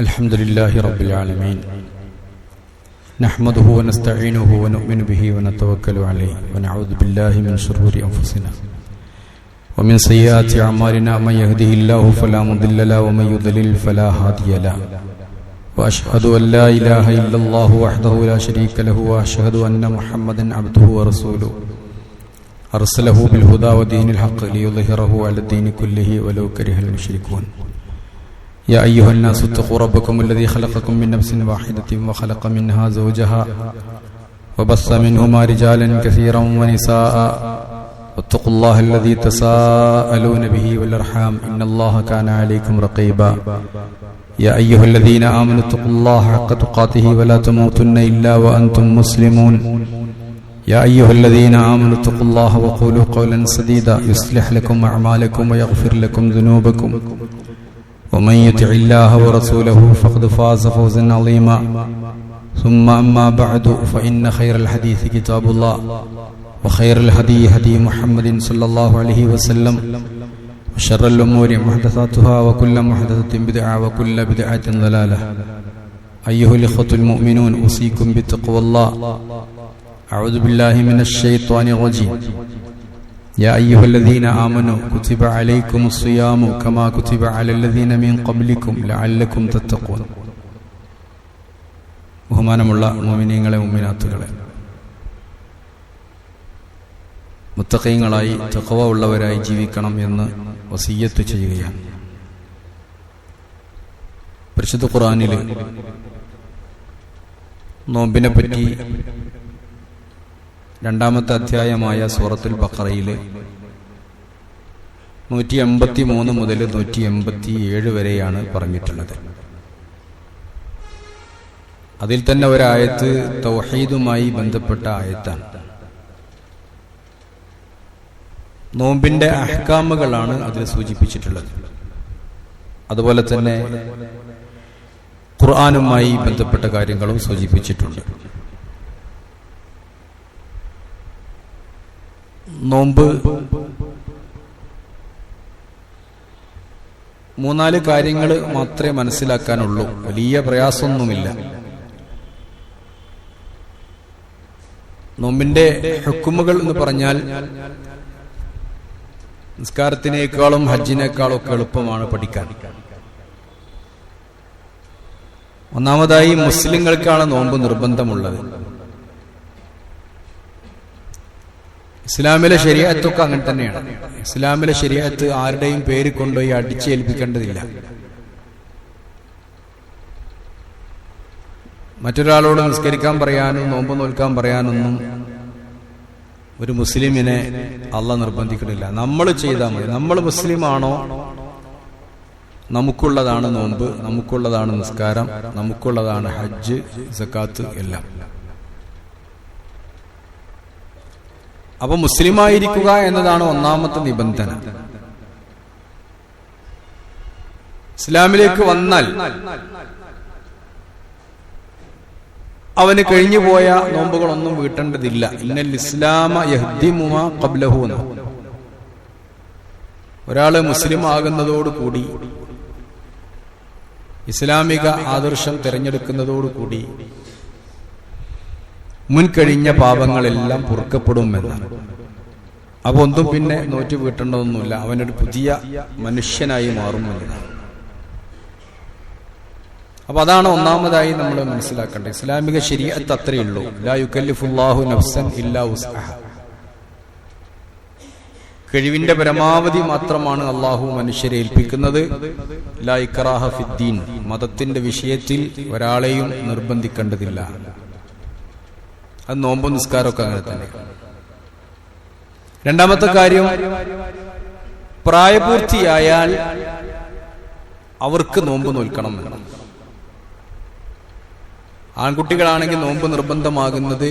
الحمد لله رب العالمين نحمده ونستعينه ونؤمن به ونتوكل عليه ونعوذ بالله من شرور أنفسنا ومن سيئات أعمالنا من يهده الله فلا مضل له ومن يضلل فلا هادي له وأشهد أن لا إله إلا الله وحده لا شريك له وأشهد أن محمدا عبده ورسوله أرسله بالهدى ودين الحق ليظهره على الدين كله ولو كره المشركون يا أيها الناس اتقوا ربكم الذي خلقكم من نفس واحدة وخلق منها زوجها وبث منهما رجالا كثيرا ونساء واتقوا الله الذي تساءلون به والأرحام إن الله كان عليكم رقيبا يا أيها الذين آمنوا اتقوا الله حق تقاته ولا تموتن إلا وأنتم مسلمون يا أيها الذين آمنوا اتقوا الله وقولوا قولا سديدا يصلح لكم أعمالكم ويغفر لكم ذنوبكم ومن يطع الله ورسوله فقد فاز فوزا عظيما ثم أما بعد فإن خير الحديث كتاب الله وخير الهدي هدي محمد صلى الله عليه وسلم وشر الأمور محدثاتها وكل محدثة بدعة وكل بدعة ضلالة أيها الإخوة المؤمنون أوصيكم بتقوى الله أعوذ بالله من الشيطان الرجيم يا أيها الذين آمنوا كتب عليكم الصيام كما كتب على الذين من قبلكم لعلكم تتقون ബഹുമാനമുള്ള മുഅ്മിനീങ്ങളെ മുഅ്മിനാത്തുകളെ, മുത്തഖീങ്ങളായി തഖ്വ ഉള്ളവരായി ജീവിക്കണം എന്ന് വസിയ്യത്ത് ചെയ്യുകയാണ്. പരിശുദ്ധ ഖുർആനിൽ നോമ്പിനെ പറ്റി രണ്ടാമത്തെ അധ്യായമായ സൂറത്തുൽ ബഖറയിലെ 183 മുതൽ 187 വരെയാണ് പറഞ്ഞിട്ടുള്ളത്. അതിൽ തന്നെ ഒരായത്ത് തൗഹീദുമായി ബന്ധപ്പെട്ട ആയത്താണ്. നോമ്പിന്റെ അഹ്കാമുകളാണ് അതിൽ സൂചിപ്പിച്ചിട്ടുള്ളത്. അതുപോലെ തന്നെ ഖുർആനുമായി ബന്ധപ്പെട്ട കാര്യങ്ങളും സൂചിപ്പിച്ചിട്ടുണ്ട്. നോമ്പ് 3-4 കാര്യങ്ങൾ മാത്രമേ മനസ്സിലാക്കാനുള്ളൂ. വലിയ പ്രയാസമൊന്നുമില്ല. നോമ്പിന്റെ ഹുക്കുമുകൾ എന്ന് പറഞ്ഞാൽ നിസ്കാരത്തിനേക്കാളും ഹജ്ജിനേക്കാളും ഒക്കെ എളുപ്പമാണ് പഠിക്കാൻ. ഒന്നാമതായി മുസ്ലിങ്ങൾക്കാണ് നോമ്പ് നിർബന്ധമുള്ളത്. ഇസ്ലാമിലെ ശരീഅത്തൊക്കെ അങ്ങനെ തന്നെയാണ്. ഇസ്ലാമിലെ ശരീഅത്ത് ആരുടെയും പേര് കൊണ്ടുപോയി അടിച്ചേൽപ്പിക്കേണ്ടതില്ല. മറ്റൊരാളോട് നിസ്കരിക്കാൻ പറയാനും നോമ്പ് നോൽക്കാൻ പറയാനൊന്നും ഒരു മുസ്ലിമിനെ അള്ളാഹ് നിർബന്ധിക്കണില്ല. നമ്മൾ ചെയ്താൽ മതി. നമ്മൾ മുസ്ലിമാണോ, നമുക്കുള്ളതാണ് നോമ്പ്, നമുക്കുള്ളതാണ് നിസ്കാരം, നമുക്കുള്ളതാണ് ഹജ്ജ്, സക്കാത്ത് എല്ലാം. അപ്പൊ മുസ്ലിമായിരിക്കുക എന്നതാണ് ഒന്നാമത്തെ നിബന്ധന. ഇസ്ലാമിലേക്ക് വന്നാൽ അവന് കഴിഞ്ഞുപോയ നോമ്പുകളൊന്നും വീട്ടേണ്ടതില്ല. ഇന്നൽ ഇസ്ലാമ യഹ്ദിമു മാ ഖബ്ലഹു. ഒരാള് മുസ്ലിം ആകുന്നതോടുകൂടി, ഇസ്ലാമിക ആദർശം തിരഞ്ഞെടുക്കുന്നതോടുകൂടി മുൻകഴിഞ്ഞ പാപങ്ങളെല്ലാം പൊറുക്കപ്പെടുമെന്നാണ്. അപ്പൊ ഒന്നും പിന്നെ നോറ്റ് വീട്ടേണ്ടതൊന്നുമില്ല. അവനൊരു പുതിയ മനുഷ്യനായി മാറുമെന്നാണ്. അപ്പൊ അതാണ് ഒന്നാമതായി നമ്മൾ മനസ്സിലാക്കേണ്ടത്. ഇസ്ലാമിക ശരീഅത്ത് അത്രയേ ഉള്ളൂ. ലാ യുകല്ലിഫുല്ലാഹു നഫ്സൻ ഇല്ലാ വുസ്അഹ. കഴിവിന്റെ പരമാവധി മാത്രമാണ് അള്ളാഹു മനുഷ്യരെ ഏൽപ്പിക്കുന്നത്. ലാ ഇക്റാഹ ഫിദ്ദീൻ. മതത്തിന്റെ വിഷയത്തിൽ ഒരാളെയും നിർബന്ധിക്കേണ്ടതില്ല. അത് നോമ്പും നിസ്കാരമൊക്കെ അങ്ങനെ തന്നെ. രണ്ടാമത്തെ കാര്യം, പ്രായപൂർത്തിയായാൽ അവർക്ക് നോമ്പ് നോൽക്കണം എന്നാണ്. ആൺകുട്ടികളാണെങ്കിൽ നോമ്പ് നിർബന്ധമാകുന്നത്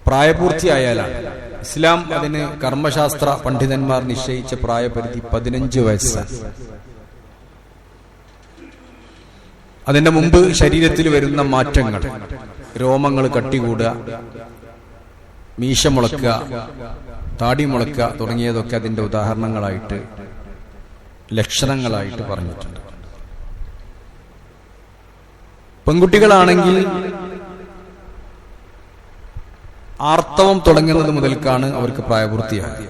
പ്രായപൂർത്തിയായാലാണ്. ഇസ്ലാം അതിന് കർമ്മശാസ്ത്ര പണ്ഡിതന്മാർ നിശ്ചയിച്ച പ്രായപരിധി 15 വയസ്സാണ്. അതിന്റെ മുമ്പ് ശരീരത്തിൽ വരുന്ന മാറ്റങ്ങൾ, രോമങ്ങൾ കട്ടികൂടുക, മീശ മുളക്കുക, താടി മുളക്കുക തുടങ്ങിയതൊക്കെ അതിന്റെ ഉദാഹരണങ്ങളായിട്ട്, ലക്ഷണങ്ങളായിട്ട് പറഞ്ഞിട്ടുണ്ട്. പെൺകുട്ടികളാണെങ്കിൽ ആർത്തവം തുടങ്ങുന്നത് മുതൽക്കാണ് അവർക്ക് പ്രായപൂർത്തിയാകുക.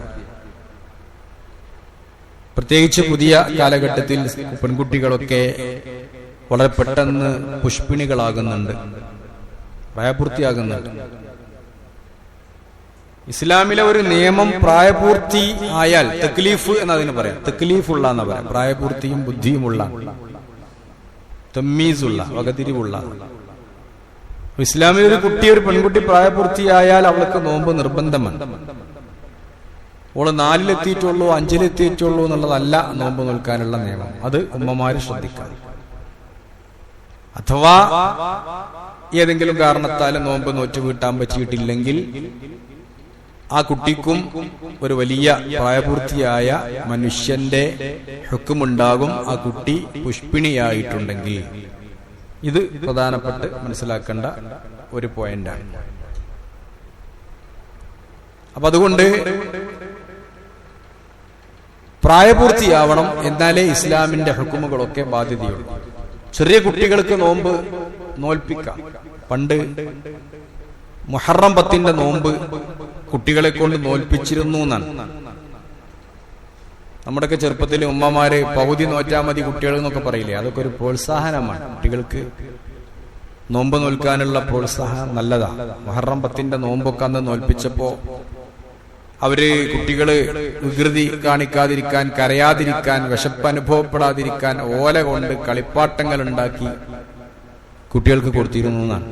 പ്രത്യേകിച്ച് പുതിയ കാലഘട്ടത്തിൽ പെൺകുട്ടികളൊക്കെ വളരെ പെട്ടെന്ന് പുഷ്പിണികളാകുന്നുണ്ട്, പ്രായപൂർത്തിയാകുന്നുണ്ട്. ഇസ്ലാമിലെ ഒരു നിയമം പ്രായപൂർത്തി ആയാൽ തക്ലീഫ് എന്നതിന് പറയാം, തക്ലീഫുള്ള എന്ന് പറയാം. പ്രായപൂർത്തിയും ബുദ്ധിയുമുള്ള, തമ്മീസുള്ള, വകതിരിവുള്ള. ഇസ്ലാമിൽ ഒരു കുട്ടി, ഒരു പെൺകുട്ടി പ്രായപൂർത്തിയായാൽ അവൾക്ക് നോമ്പ് നിർബന്ധമാണ്. ഓള് 4-ലെത്തിയിട്ടുള്ളൂ 5-ലെത്തിയിട്ടുള്ളൂ എന്നുള്ളതല്ല നോമ്പ് നോൽക്കാനുള്ള നിയമം. അത് ഉമ്മമാര് ശ്രദ്ധിക്കാം. അഥവാ ഏതെങ്കിലും കാരണത്താൽ നോമ്പ് നോറ്റ് വീട്ടാൻ പറ്റിയിട്ടില്ലെങ്കിൽ ആ കുട്ടിക്കും ഒരു വലിയ പ്രായപൂർത്തിയായ മനുഷ്യന്റെ ഹുക്കുമുണ്ടാകും. ആ കുട്ടി പുഷ്പിണിയായിട്ടുണ്ടെങ്കിൽ ഇത് പ്രധാനപ്പെട്ട് മനസ്സിലാക്കേണ്ട ഒരു പോയിന്റാണ്. അപ്പൊ അതുകൊണ്ട് പ്രായപൂർത്തിയാവണം, എന്നാലേ ഇസ്ലാമിന്റെ ഹുക്കുമുകളൊക്കെ ബാധ്യതയുള്ളൂ. ചെറിയ കുട്ടികൾക്ക് നോമ്പ് നോൽപ്പിക്കാം. പണ്ട് മുഹറം 10 നോമ്പ് കുട്ടികളെ കൊണ്ട് നോൽപ്പിച്ചിരുന്നു എന്നാണ്. നമ്മുടെയൊക്കെ ചെറുപ്പത്തിൽ ഉമ്മമാര് പകുതി നോറ്റാ മതി കുട്ടികൾ എന്നൊക്കെ പറയില്ലേ, അതൊക്കെ ഒരു പ്രോത്സാഹനമാണ്. കുട്ടികൾക്ക് നോമ്പ് നോൽക്കാനുള്ള പ്രോത്സാഹനം നല്ലതാണ്. മുഹറം 10 നോമ്പൊക്കെ അന്ന് നോൽപ്പിച്ചപ്പോ അവര് കുട്ടികള് വികൃതി കാണിക്കാതിരിക്കാൻ, കരയാതിരിക്കാൻ, വിശപ്പ് അനുഭവപ്പെടാതിരിക്കാൻ ഓല കൊണ്ട് കളിപ്പാട്ടങ്ങൾ ഉണ്ടാക്കി കുട്ടികൾക്ക് കൊടുത്തിരുന്നു എന്നാണ്.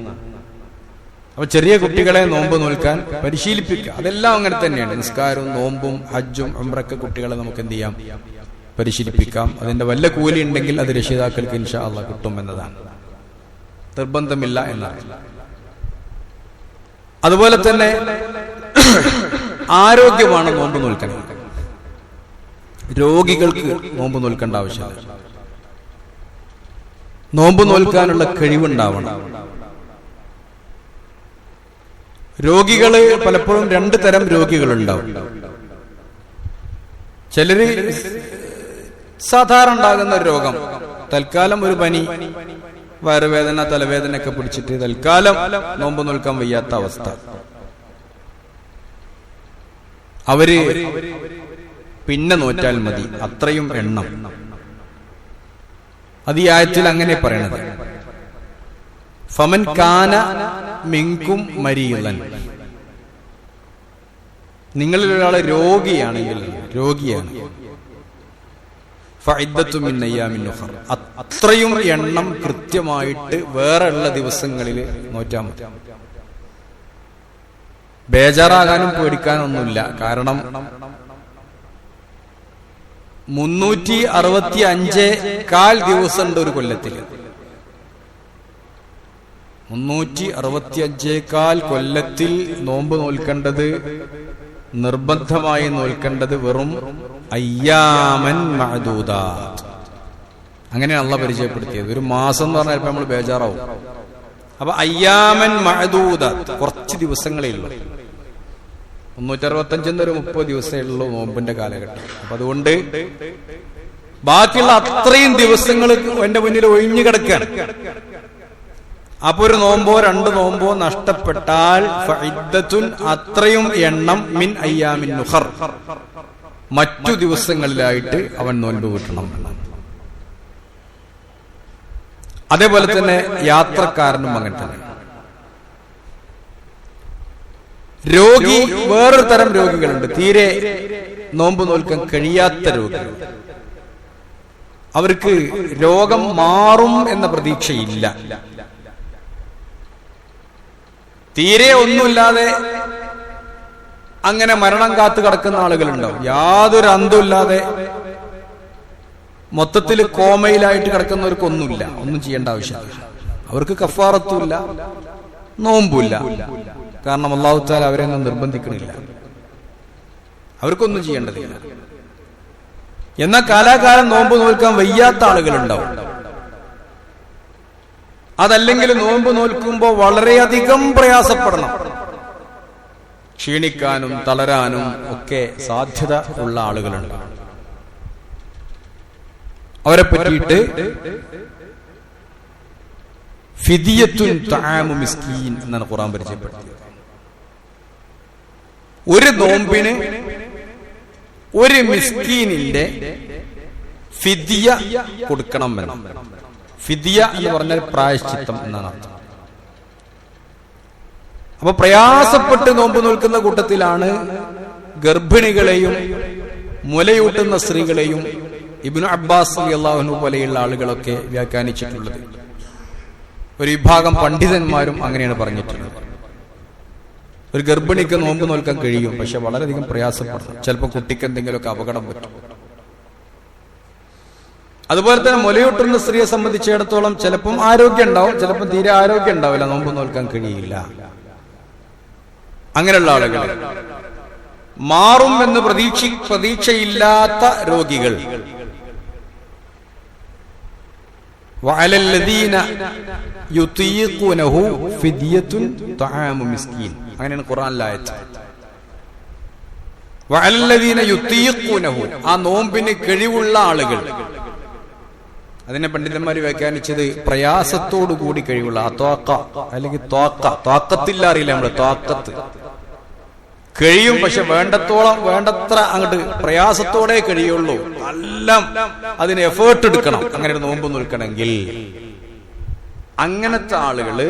അപ്പൊ ചെറിയ കുട്ടികളെ നോമ്പ് നോൽക്കാൻ പരിശീലിപ്പിക്കുക. അതെല്ലാം അങ്ങനെ തന്നെയാണ്. നിസ്കാരവും നോമ്പും ഹജ്ജും ഉംറയൊക്കെ കുട്ടികളെ നമുക്ക് എന്ത് ചെയ്യാം, പരിശീലിപ്പിക്കാം. അതിന്റെ വല്ല കൂലി ഉണ്ടെങ്കിൽ അത് രക്ഷിതാക്കൾക്ക് ഇൻഷാ അല്ലാഹ് കിട്ടും എന്നതാണ്, നിർബന്ധമില്ല എന്നാണ്. അതുപോലെ തന്നെ ആരോഗ്യമാണ് നോമ്പ് നോൽക്കണം. രോഗികൾക്ക് നോമ്പ് നോൽക്കേണ്ട ആവശ്യമില്ല. നോമ്പ് നോൽക്കാനുള്ള കഴിവുണ്ടാവണം. രോഗികള് പലപ്പോഴും 2 തരം രോഗികളുണ്ടാവും. ചിലര് സാധാരണ ഉണ്ടാകുന്ന രോഗം, തൽക്കാലം ഒരു പനി, വയറുവേദന, തലവേദന ഒക്കെ പിടിച്ചിട്ട് തൽക്കാലം നോമ്പ് നോൽക്കാൻ വയ്യാത്ത അവസ്ഥ. അവര് പിന്നെ നോറ്റാൽ മതി, അത്രയും എണ്ണം. അത് ഈ ആയത്തിൽ അങ്ങനെ പറയണത്. ഫമൻ കാന മിൻകും മരീളൻ, നിങ്ങളിൽ ഒരാള് രോഗിയാണ്, ഫഇദ്ദത്തു മിൻ അയ്യാമിൻ ഉഖർ, അത്രയും എണ്ണം കൃത്യമായിട്ട് വേറെ ഉള്ള ദിവസങ്ങളിൽ നോറ്റാൽ മതി. ബേജാറാകാനും പേടിക്കാനൊന്നുമില്ല. കാരണം 365 ദിവസമുണ്ട് ഒരു കൊല്ലത്തിൽ. 365 കൊല്ലത്തിൽ നോമ്പ് നോൽക്കേണ്ടത്, നിർബന്ധമായി നോൽക്കേണ്ടത് വെറും അയ്യാമൻ മഅദൂദാത്ത്. അങ്ങനെയാണ് അള്ളാഹ് പരിചയപ്പെടുത്തിയത്. ഒരു മാസം എന്ന് പറഞ്ഞാൽ നമ്മൾ ബേജാറാവും. അപ്പൊ അയ്യാമൻ മഅദൂദാത്ത്, കുറച്ച് ദിവസങ്ങളേ ഉള്ളൂ. 365 ഒരു 30 ദിവസമേ ഉള്ളൂ നോമ്പിന്റെ കാലഘട്ടം. അപ്പൊ അതുകൊണ്ട് ബാക്കിയുള്ള അത്രയും ദിവസങ്ങൾ എന്റെ മുന്നിൽ ഒഴിഞ്ഞു കിടക്കുകയാണ്. അപ്പൊ ഒരു നോമ്പോ 2 നോമ്പോ നഷ്ടപ്പെട്ടാൽ ഫഇദ്ദത്തുൻ, അത്രയും എണ്ണം മിൻ അയ്യാമിൻ ഉഖർ, മറ്റു ദിവസങ്ങളിലായിട്ട് അവൻ നോൻപ് വീട്ടണം. അതേപോലെ തന്നെ യാത്രക്കാരനും അങ്ങനെ തന്നെ. രോഗി, വേറൊരു തരം രോഗികളുണ്ട്, തീരെ നോമ്പ് നോൽക്കാൻ കഴിയാത്ത രോഗികൾ. അവർക്ക് രോഗം മാറും എന്ന പ്രതീക്ഷയില്ല. തീരെ ഒന്നുമില്ലാതെ അങ്ങനെ മരണം കാത്തു കിടക്കുന്ന ആളുകളുണ്ടാവും. യാതൊരു അന്തമില്ലാതെ മൊത്തത്തിൽ കോമയിലായിട്ട് കിടക്കുന്നവർക്കൊന്നുമില്ല, ഒന്നും ചെയ്യേണ്ട ആവശ്യമില്ല. അവർക്ക് കഫാറത്തുമില്ല, നോമ്പുമില്ല. കാരണം അല്ലാഹു തആല അവരെയൊന്നും നിർബന്ധിക്കണില്ല, അവർക്കൊന്നും ചെയ്യേണ്ടതില്ല. എന്നാൽ കാലാകാലം നോമ്പ് നോൽക്കാൻ വയ്യാത്ത ആളുകളുണ്ടാവും. അതല്ലെങ്കിൽ നോമ്പ് നോൽക്കുമ്പോൾ വളരെയധികം പ്രയാസപ്പെടണം, ക്ഷീണിക്കാനും തളരാനും ഒക്കെ സാധ്യത ഉള്ള ആളുകളുണ്ട്. അവരെ പറ്റിയിട്ട് ഫിദിയത്തുൻ തആമു മിസ്കീൻ എന്നാണ് ഖുർആൻ പരിചയപ്പെടുത്തിയത്. ഒരു നോമ്പിന് ഒരു മിസ്കീനിന്റെ ഫിദിയ കൊടുക്കണം വേണം. ഫിദിയ എന്ന് പറഞ്ഞാൽ പ്രായശ്ചിത്തം എന്നാണ് അർത്ഥം. അപ്പൊ പ്രയാസപ്പെട്ട് നോമ്പ് നോൽക്കുന്ന കൂട്ടത്തിലാണ് ഗർഭിണികളെയും മുലയൂട്ടുന്ന സ്ത്രീകളെയും ഇബ്നു അബ്ബാസ് റളിയല്ലാഹു അൻഹു പോലെയുള്ള ആളുകളൊക്കെ വ്യാഖ്യാനിച്ചിട്ടുള്ളത്. ഒരു വിഭാഗം പണ്ഡിതന്മാരും അങ്ങനെയാണ് പറഞ്ഞിട്ടുള്ളത്. ഒരു ഗർഭിണിക്ക് നോമ്പ് നോൽക്കാൻ കഴിയും, പക്ഷെ വളരെയധികം പ്രയാസപ്പെടും. ചിലപ്പോൾ കുട്ടിക്ക് എന്തെങ്കിലുമൊക്കെ അപകടം പറ്റും. അതുപോലെ തന്നെ മുലയൂട്ടുന്ന സ്ത്രീയെ സംബന്ധിച്ചിടത്തോളം ചിലപ്പം ആരോഗ്യം ഉണ്ടാവും, ചിലപ്പം തീരെ ആരോഗ്യം ഉണ്ടാവില്ല, നോമ്പ് നോൽക്കാൻ കഴിയില്ല. അങ്ങനെയുള്ള ആളുകൾ, മാറും എന്ന് പ്രതീക്ഷയില്ലാത്ത രോഗികൾ, വഅലല്ലദീന യുതീഖൂനഹു ഫിദിയത്തുൻ തആമു മിസ്കീൻ, അങ്ങനെയാണ് ഖുർആനിലെ ആയത്ത്. വഅലല്ലദീന യുതീഖൂനഹു, ആ നോമ്പിന് കഴിവുള്ള ആളുകൾ. അതിനെ പണ്ഡിതന്മാർ വ്യാഖ്യാനിച്ചത് പ്രയാസത്തോടു കൂടി കഴിവുള്ള, അല്ലെങ്കിൽ ത്വാക്കത്തില്ല, അറിയില്ല നമ്മള്, ത്വാക്കത്ത് കഴിയും, പക്ഷെ വേണ്ടത്ര അങ്ങോട്ട് പ്രയാസത്തോടെ കഴിയുള്ളൂ, എല്ലാം അതിന് എഫേർട്ട് എടുക്കണം. അങ്ങനെ ഒരു നോമ്പ് നിൽക്കണമെങ്കിൽ അങ്ങനത്തെ ആളുകള്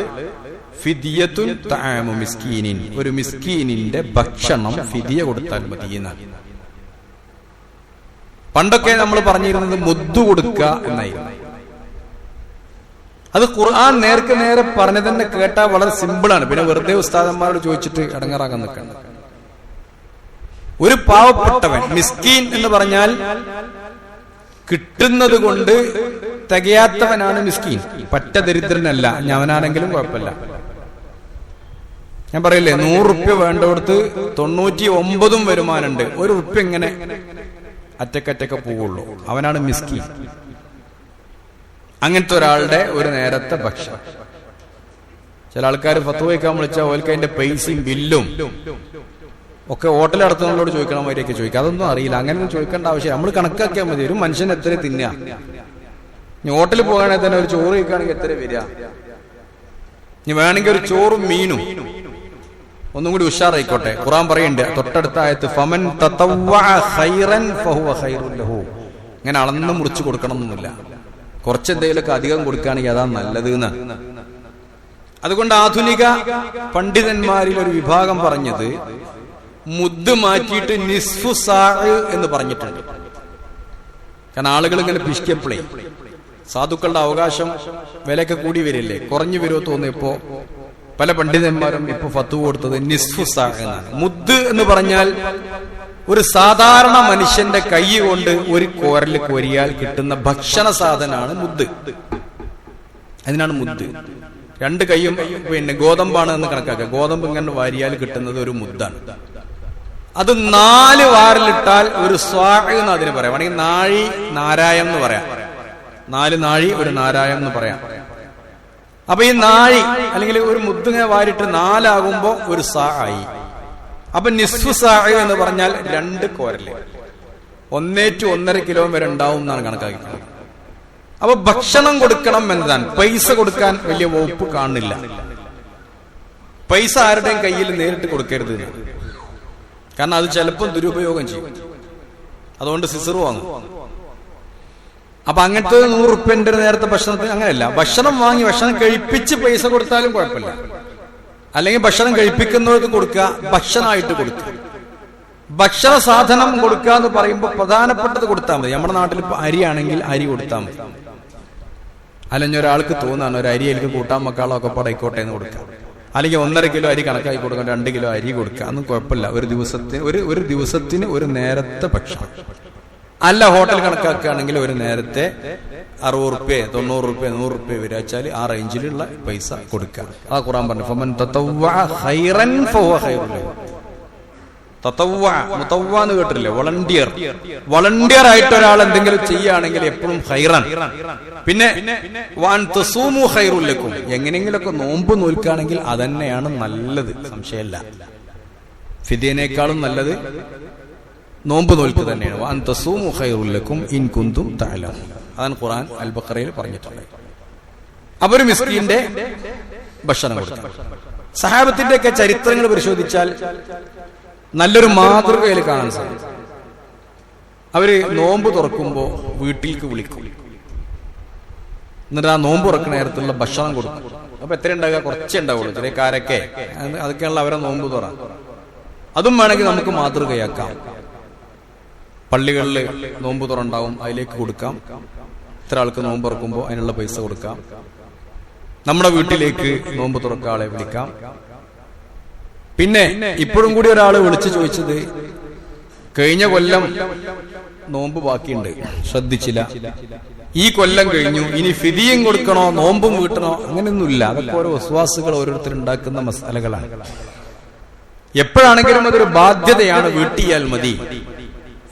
ഫിദിയത്തുൻ തആമു മിസ്കീനിൻ, ഒരു മിസ്കീനിന്റെ ഭക്ഷണം ഫിദിയ കൊടുത്താൽ മതി എന്നാണ്. പണ്ടൊക്കെ നമ്മൾ പറഞ്ഞിരുന്നത് മുദ്ദു കൊടുക്കുക എന്നായിരുന്നു. അത് ഖുർആൻ നേർക്ക് നേരെ പറഞ്ഞു തന്നെ കേട്ടാൽ വളരെ സിമ്പിളാണ്. പിന്നെ വെറുതെ ഉസ്താദന്മാരോട് ചോദിച്ചിട്ട് ഇടങ്ങാറാക്കാൻ നിൽക്കണം. ഒരു പാവപ്പെട്ടവൻ, മിസ്കീൻ എന്ന് പറഞ്ഞാൽ കിട്ടുന്നത് കൊണ്ട് തികയാത്തവനാണ് മിസ്കീൻ, പറ്റ ദരിദ്രനല്ല. ഞാനാണെങ്കിലും കുഴപ്പമില്ല. ഞാൻ പറയില്ലേ, 100 റുപ്യ വേണ്ടടുത്ത് 99 വരുമാനമുണ്ട്, 1 റുപ്യ ഇങ്ങനെ അറ്റക്കറ്റൊക്കെ പോവുള്ളൂ, അവനാണ് മിസ്കീൻ. അങ്ങനത്തെ ഒരാളുടെ ഒരു നേരത്തെ ഭക്ഷണം. ചില ആൾക്കാർ ഫത്വ വയ്ക്കാൻ വിളിച്ചാൽ ഓൽക്ക് അതിന്റെ പൈസയും ബില്ലും ഒക്കെ ഹോട്ടൽ നടത്തുന്നവരോട് ചോദിക്കണം, അവരെയൊക്കെ ചോദിക്കാം. അതൊന്നും അറിയില്ല, അങ്ങനെ ചോദിക്കേണ്ട ആവശ്യം. നമ്മൾ കണക്കാക്കിയാൽ മതി, ഒരു മനുഷ്യൻ എത്ര തിന്നുക. ഇനി ഹോട്ടലിൽ പോകുകയാണെങ്കിൽ തന്നെ ഒരു ചോറ് കഴിക്കുകയാണെങ്കിൽ എത്ര വരിക. ഇനി വേണമെങ്കിൽ ഒരു ചോറും മീനും ഒന്നും കൂടി ഉഷാറായിക്കോട്ടെ. ഖുർആൻ പറയുന്നുണ്ട് തൊട്ടടുത്ത ആയത്ത്, ഫമൻ തതവ്വഅ ഖൈറൻ ഫഹുവ ഖൈറുൻ ലഹു. ഇങ്ങനെ അളന്ന് മുറിച്ച് കൊടുക്കണം എന്നൊന്നുമില്ല, കുറച്ച് എന്തെങ്കിലുമൊക്കെ അധികം കൊടുക്കുകയാണെങ്കിൽ അതാ നല്ലത് എന്നാണ്. അതുകൊണ്ട് ആധുനിക പണ്ഡിതന്മാരിൽ ഒരു വിഭാഗം പറഞ്ഞത് മുദ്ദ് മാറ്റിയിട്ട് നിസ്ഫു സാഅ് എന്ന് പറഞ്ഞിട്ടുണ്ട്. കാരണം ആളുകൾ ഇങ്ങനെ പിശിക്കപ്പളേ സാധുക്കളുടെ അവകാശം വിലയൊക്കെ കൂടി വരില്ലേ, കുറഞ്ഞു വരുമോ തോന്നിയപ്പോ പല പണ്ഡിതന്മാരും ഇപ്പൊ ഫത്വ കൊടുത്തത് നിസ്ഫു സാഅ് എന്നാണ്. മുദ്ദ് എന്ന് പറഞ്ഞാൽ ഒരു സാധാരണ മനുഷ്യന്റെ കൈ കൊണ്ട് ഒരു കോരൽ കോരിയാൽ കിട്ടുന്ന ഭക്ഷണ സാധനമാണ് മുദ്ദ്. അതിനാണ് മുദ്ദ്. 2 കൈയും പിന്നെ ഗോതമ്പാണ് എന്ന് കണക്കാക്കുക. ഗോതമ്പ് ഇങ്ങനെ വാരിയാൽ കിട്ടുന്നത് ഒരു മുദ്ദാണ്. അത് 4 വാറിലിട്ടാൽ ഒരു സ്വാഅ് എന്ന് അതിന് പറയാം. വേണമെങ്കിൽ നാരായം എന്ന് പറയാം. 4 നാഴി ഒരു നാരായം എന്ന് പറയാം. അപ്പൊ ഈ നാഴി അല്ലെങ്കിൽ ഒരു മുദ്ദിനെ വാരിട്ട് 4 ആകുമ്പോ ഒരു സാ ആയി. അപ്പൊ നിസ്ഫു സാഅ് എന്ന് പറഞ്ഞാൽ 2 കോരല് 1 to 1.5 കിലോ വരെ ഉണ്ടാവും എന്നാണ് കണക്കാക്കുന്നത്. അപ്പൊ ഭക്ഷണം കൊടുക്കണം എന്നതാണ്. പൈസ കൊടുക്കാൻ വലിയ വകുപ്പ് കാണുന്നില്ല. പൈസ ആരുടെയും കയ്യിൽ നേരിട്ട് കൊടുക്കരുത്, കാരണം അത് ചിലപ്പോൾ ദുരുപയോഗം ചെയ്യും. അതുകൊണ്ട് സിസർ വാങ്ങും. അപ്പൊ അങ്ങനത്തെ 100 റുപ്യന്റെ നേരത്തെ ഭക്ഷണത്തിന് അങ്ങനെയല്ല. ഭക്ഷണം വാങ്ങി ഭക്ഷണം കഴിപ്പിച്ച് പൈസ കൊടുത്താലും കുഴപ്പമില്ല. അല്ലെങ്കിൽ ഭക്ഷണം കഴിപ്പിക്കുന്നവർക്ക് കൊടുക്കുക, ഭക്ഷണമായിട്ട് കൊടുക്കുക. ഭക്ഷണ സാധനം കൊടുക്കുക എന്ന് പറയുമ്പോൾ പ്രധാനപ്പെട്ടത് കൊടുത്താൽ മതി. നമ്മുടെ നാട്ടിൽ ഇപ്പൊ അരിയാണെങ്കിൽ അരി കൊടുത്താൽ മതി. അല്ലെങ്കിൽ ഒരാൾക്ക് തോന്നാണ് ഒരു അരി എനിക്ക് കൂട്ടാൻ മക്കളോ ഒക്കെ പടയിക്കോട്ടെ എന്ന് കൊടുക്കാം. അല്ലെങ്കിൽ 1.5 കിലോ അരി കണക്കാക്കി കൊടുക്കാം, 2 കിലോ അരി കൊടുക്കുക, അതൊന്നും കുഴപ്പമില്ല. ഒരു ദിവസത്തിന് ഒരു നേരത്തെ ഭക്ഷണം. അല്ല ഹോട്ടൽ കണക്കാക്കുകയാണെങ്കിൽ ഒരു നേരത്തെ 60 റുപ്യ 90 റുപ്യ 100 റുപ്യ വരാച്ചാൽ ആ റേഞ്ചിലുള്ള പൈസ കൊടുക്കുക. ആ ഖുർആൻ പറഞ്ഞു ഫമൻ തതവ്വഅ ഖൈറൻ ഫഹുവ ഖൈറുൻ ലഹു. മുതവ്വ എന്ന് കേട്ടില്ലേ, വളണ്ടിയർ ആയിട്ട് ഒരാൾ എന്തെങ്കിലും ചെയ്യുകയാണെങ്കിൽ എപ്പോഴും ഖൈറൻ. പിന്നെ വഅൻ തസൂമു ഖൈറുൽ ലക്കും, എങ്ങനെയെങ്കിലൊക്കെ നോമ്പ് നോൽക്കുകയാണെങ്കിൽ അതന്നെയാണ് നല്ലത്, സംശയമില്ല. ഫിദിയനേക്കാളും നല്ലത് നോമ്പ് നോൽക്കുക തന്നെയാണ്. വഅൻ തസൂമു ഖൈറുൽ ലക്കും ഇൻ കുന്തും തഅലമൂൻ. അതാണ് ഖുർആൻ അൽ ബഖറയിൽ പറഞ്ഞിട്ടുള്ളത്. അവർ മിസ്കീന്റെ ഭക്ഷണം കൊടുത്തു. സഹാബത്തിന്റെ ഒക്കെ ചരിത്രങ്ങൾ പരിശോധിച്ചാൽ നല്ലൊരു മാതൃകയിൽ കാണാൻ സാധിക്കും. അവര് നോമ്പ് തുറക്കുമ്പോ വീട്ടിലേക്ക് വിളിക്കും, എന്നിട്ട് ആ നോമ്പ് തുറക്കുന്ന നേരത്തുള്ള ഭക്ഷണം കൊടുക്കും. അപ്പൊ എത്ര ഉണ്ടാകുക? കുറച്ചേ ഉണ്ടാവുള്ളൂ, ചെറിയ കാരക്കെ, അതൊക്കെയുള്ള അവരെ നോമ്പ് തുറ. അതും വേണമെങ്കിൽ നമുക്ക് മാതൃകയാക്കാം. പള്ളികളിൽ നോമ്പ് തുറണ്ടാവും, അതിലേക്ക് കൊടുക്കാം. ഇത്ര ആൾക്ക് നോമ്പ് തുറക്കുമ്പോൾ അതിനുള്ള പൈസ കൊടുക്കാം. നമ്മുടെ വീട്ടിലേക്ക് നോമ്പ് തുറക്ക ആളെ വിളിക്കാം. പിന്നെ ഇപ്പോഴും കൂടി ഒരാള് വിളിച്ചു ചോദിച്ചത്, കഴിഞ്ഞ കൊല്ലം നോമ്പ് ബാക്കിയുണ്ട്, ശ്രദ്ധിച്ചില്ല, ഈ കൊല്ലം കഴിഞ്ഞു, ഇനി ഫിദിയും കൊടുക്കണോ നോമ്പും വീട്ടണോ? അങ്ങനെയൊന്നുമില്ല. അതൊക്കെ ഓരോ വിശ്വാസികൾ ഓരോരുത്തരുണ്ടാക്കുന്ന മസാലകളാണ്. എപ്പോഴാണെങ്കിലും അതൊരു ബാധ്യതയാണ്, വീട്ടിയാൽ മതി.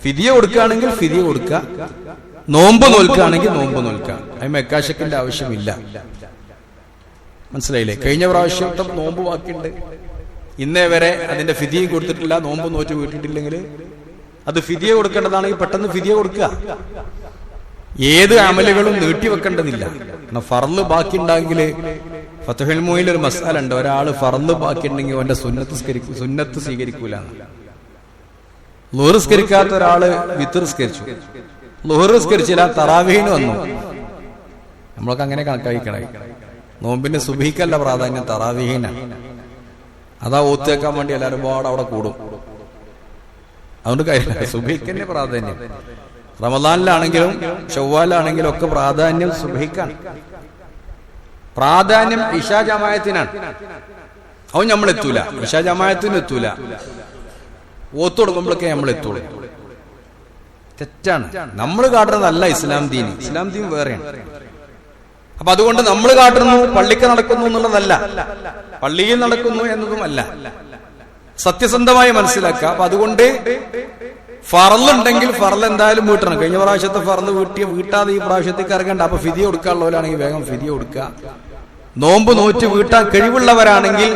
ഫിദിയ കൊടുക്കുകയാണെങ്കിൽ ഫിദിയ കൊടുക്കുക, നോമ്പ് നോൽക്കുകയാണെങ്കിൽ നോമ്പ് നോൽക്കുക. അതിന് മെക്കാശക്കിന്റെ ആവശ്യമില്ല. മനസ്സിലായില്ലേ? കഴിഞ്ഞ പ്രാവശ്യം നോമ്പ് ബാക്കിയുണ്ട്, ഇന്നേ വരെ അതിന്റെ ഫിദിയും കൊടുത്തിട്ടില്ല, നോമ്പ് നോറ്റ് വീട്ടിട്ടില്ലെങ്കിൽ അത് ഫിദിയ കൊടുക്കേണ്ടതാണെങ്കിൽ പെട്ടെന്ന് ഫിദിയ കൊടുക്കുക. ഏത് അമലുകളും നീട്ടിവെക്കേണ്ടതില്ല. ഫർള് ബാക്കി ഉണ്ടെങ്കിൽ ഫത്ഹുൽ മുഈനിൽ ഒരു മസ്അല ഉണ്ട്, ഒരാള് ഫർള് ബാക്കി ഉണ്ടെങ്കിൽ അവന്റെ സുന്നത്ത് സ്വീകരിക്കൂല. ളുഹർ സ്കരിക്കാത്ത ഒരാള് വിത്ർ സ്കരിച്ചു, ളുഹർ സ്കരിച്ചില്ല, തറാവീഹിന് വന്നു. നമ്മളൊക്കെ അങ്ങനെ കണക്കായിക്കണേ. നോമ്പിന്റെ സുബഹിക്കല്ല പ്രാധാന്യം, തറാവീഹിനാണ്. അതാ ഓത്തേക്കാൻ വേണ്ടി എല്ലാവരും പാടെ അവിടെ കൂടും. അതുകൊണ്ട് കാര്യമില്ല, സുബഹിക്കന്നെ പ്രാധാന്യം. റമദാനിലാണെങ്കിലും ശവ്വാലാണെങ്കിലും ഒക്കെ പ്രാധാന്യം സുബഹിക്കാണ്. പ്രാധാന്യം ഇശാ ജമാഅത്തിനാണ്. അവൻ നമ്മൾ എത്തൂല, ഇശാ ജമാഅത്തിന് എത്തൂല. ഓത്ത് കൊടുക്കുമ്പോഴൊക്കെ നമ്മൾ എത്തുള്ളൂ. തെറ്റാണ്. നമ്മൾ കാട്ടുന്നതല്ല ഇസ്ലാം ദീൻ. ഇസ്ലാം ദീൻ വേറെയാണ്. അപ്പൊ അതുകൊണ്ട് നമ്മൾ കാട്ടുന്നു പള്ളിക്ക് നടക്കുന്നു എന്നുള്ളതല്ല, പള്ളിയിൽ നടക്കുന്നു എന്നതുമല്ല. സത്യസന്ധമായി മനസ്സിലാക്കുക. അപ്പൊ അതുകൊണ്ട് ഫർളുണ്ടെങ്കിൽ ഫർള് എന്തായാലും വീട്ടണം. കഴിഞ്ഞ പ്രാവശ്യത്തെ ഫർള് വീട്ടാതെ ഈ പ്രാവശ്യത്തേക്ക് ഇറങ്ങണ്ട. അപ്പൊ ഫിദിയ കൊടുക്കാനുള്ളവരാണെങ്കിൽ വേഗം ഫിദിയ കൊടുക്കുക. നോമ്പ് നോറ്റ് വീട്ടാൻ കഴിവുള്ളവരാണെങ്കിൽ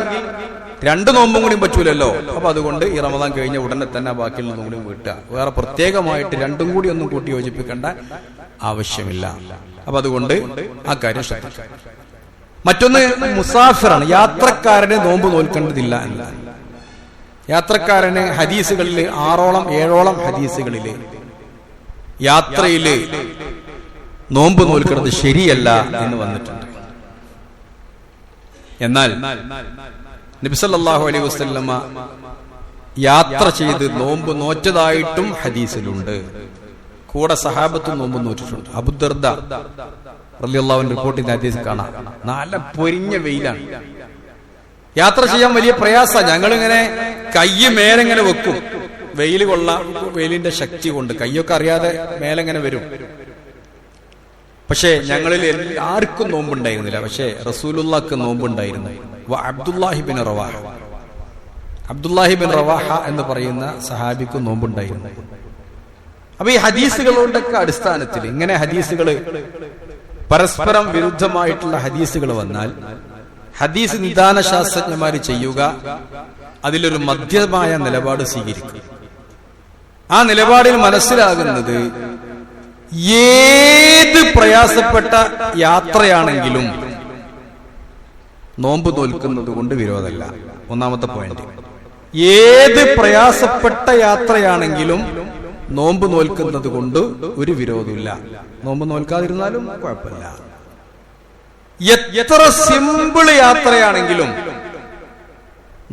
2 നോമ്പും കൂടി പറ്റൂലല്ലോ. അപ്പൊ അതുകൊണ്ട് ഈ റമദാൻ കഴിഞ്ഞ ഉടനെ തന്നെ ബാക്കിയുള്ളതും കൂടി വീട്ടുക. വേറെ പ്രത്യേകമായിട്ട് 2ഉം കൂടി ഒന്നും കൂട്ടി യോജിപ്പിക്കേണ്ട ആവശ്യമില്ല. അപ്പൊ അതുകൊണ്ട് ആ കാര്യം ശ്രദ്ധിക്കുക. മറ്റൊന്ന് മുസാഫിറാണ്, യാത്രക്കാരനെ നോമ്പ് നോൽക്കേണ്ടതില്ല എന്നതാണ്. യാത്രക്കാരന് ഹദീസുകളിൽ 6ഓളം 7ഓളം ഹദീസുകളില് യാത്രയില് നോമ്പ് നോൽക്കുന്നത് ശരിയല്ല എന്ന് വന്നിട്ടുണ്ട്. എന്നാൽ നബി സല്ലല്ലാഹു അലൈഹി വസല്ലമ യാത്ര ചെയ്ത് നോമ്പ് നോറ്റതായിട്ടും ഹദീസിലുണ്ട്. കൂടെ സഹാബത്തും നോമ്പ് നോറ്റിട്ടുണ്ട്. അബൂദർദ റളിയല്ലാഹു അൻഹു റിപ്പോർട്ട് ചെയ്ത ഹദീസ് കാണാം. നല്ല പൊരിഞ്ഞ വെയിലാണ്, യാത്ര ചെയ്യാൻ വലിയ പ്രയാസമാണ്. ഞങ്ങളിങ്ങനെ കൈ മേലെങ്ങനെ വെക്കും, വെയിൽ കൊള്ളാം, വെയിലിന്റെ ശക്തി കൊണ്ട് കൈയൊക്കെ അറിയാതെ മേലെങ്ങനെ വരും. പക്ഷെ ഞങ്ങളിൽ ആർക്കും നോമ്പുണ്ടായിരുന്നില്ല. പക്ഷെ റസൂലുള്ളാഹിക്ക് നോമ്പുണ്ടായിരുന്നു. അബ്ദുല്ലാഹി ബിൻ റവാഹ എന്ന് പറയുന്ന സഹാബിക്ക് നോമ്പുണ്ടായിരുന്നു. അപ്പൊ ഈ ഹദീസുകളുടെ അടിസ്ഥാനത്തിൽ ഇങ്ങനെ ഹദീസുകൾ പരസ്പരം വിരുദ്ധമായിട്ടുള്ള ഹദീസുകൾ വന്നാൽ ഹദീസ് നിദാന ശാസ്ത്രജ്ഞന്മാര് ചെയ്യുക, അതിലൊരു മധ്യമായ നിലപാട് സ്വീകരിക്കും. ആ നിലപാടിൽ മനസ്സിലാകുന്നത് ഏത് പ്രയാസപ്പെട്ട യാത്രയാണെങ്കിലും നോമ്പ് നോൽക്കുന്നത് കൊണ്ട് വിരോധമല്ല. ഒന്നാമത്തെ പോയിന്റ്, ഏത് പ്രയാസപ്പെട്ട യാത്രയാണെങ്കിലും നോമ്പ് നോൽക്കുന്നത് കൊണ്ട് ഒരു വിരോധമില്ല. നോമ്പ് നോൽക്കാതിരുന്നാലും കുഴപ്പമില്ല. എത്ര സിമ്പിൾ യാത്രയാണെങ്കിലും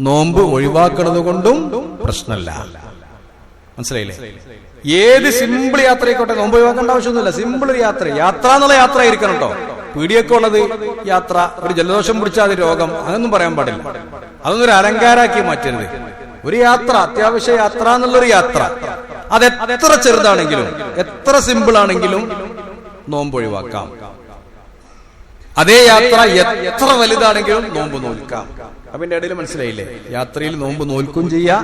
നോമ്പ് ഒഴിവാക്കുന്നത് കൊണ്ടും പ്രശ്നമല്ല. മനസ്സിലായില്ലേ? ഏത് സിമ്പിൾ യാത്ര ആയിക്കോട്ടെ, നോമ്പ് ഒഴിവാക്കേണ്ട ആവശ്യമൊന്നുമില്ല. സിമ്പിൾ യാത്ര എന്നുള്ള യാത്ര ആയിരിക്കണം കേട്ടോ. പീടിയൊക്കെ ഉള്ളത് യാത്ര, ഒരു ജലദോഷം പിടിച്ചാൽ അത് രോഗം, അതൊന്നും പറയാൻ പാടില്ല. അതൊന്നും ഒരു അലങ്കാരാക്കി മാറ്റരുത്. ഒരു യാത്ര, അത്യാവശ്യ യാത്ര എന്നുള്ളൊരു യാത്ര, അത് എത്ര ചെറുതാണെങ്കിലും എത്ര സിമ്പിൾ ആണെങ്കിലും നോമ്പ് ഒഴിവാക്കാം. അതേ യാത്ര എത്ര വലുതാണെങ്കിലും നോമ്പ് നോൽക്കാം. അതിന്റെ ഇടയിൽ മനസ്സിലായില്ലേ? യാത്രയിൽ നോമ്പ് നോൽക്കും ചെയ്യാ,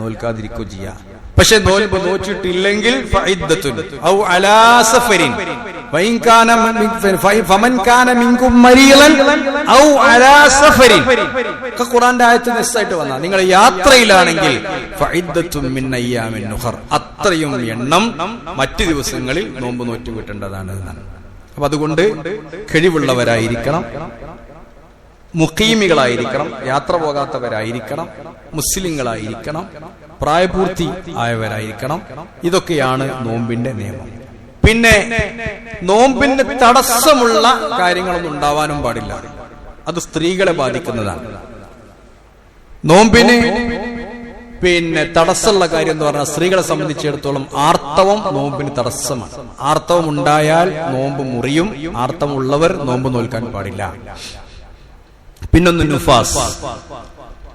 നോൽക്കാതിരിക്കുകയും ചെയ്യാ. പക്ഷെ നോൽമ്പ് നോച്ചിട്ടില്ലെങ്കിൽ ഖുർആന്റെ ആയത്ത് നിസ്സായിട്ട് വന്ന നിങ്ങൾ യാത്രയിലാണെങ്കിൽ അത്രയും എണ്ണം മറ്റു ദിവസങ്ങളിൽ നോമ്പ് നോറ്റ് വീട്ടേണ്ടതാണ് എന്നാണ്. അപ്പൊ അതുകൊണ്ട് കഴിവുള്ളവരായിരിക്കണം, മുഖീമികളായിരിക്കണം, യാത്ര പോകാത്തവരായിരിക്കണം, മുസ്ലിങ്ങളായിരിക്കണം, പ്രായപൂർത്തി ആയവരായിരിക്കണം. ഇതൊക്കെയാണ് നോമ്പിന്റെ നിയമം. പിന്നെ നോമ്പിന് തടസ്സമുള്ള കാര്യങ്ങളൊന്നും ഉണ്ടാവാനും പാടില്ല. അത് സ്ത്രീകളെ ബാധിക്കുന്നതാണ്. നോമ്പിന് പിന്നെ തടസ്സമുള്ള കാര്യം എന്ന് പറഞ്ഞാൽ സ്ത്രീകളെ സംബന്ധിച്ചിടത്തോളം ആർത്തവം നോമ്പിന് തടസ്സമാണ്. ആർത്തവം ഉണ്ടായാൽ നോമ്പ് മുറിയും. ആർത്തവമുള്ളവർ നോമ്പ് നോൽക്കാൻ പാടില്ല. പിന്നൊന്ന് നുഫാസ്,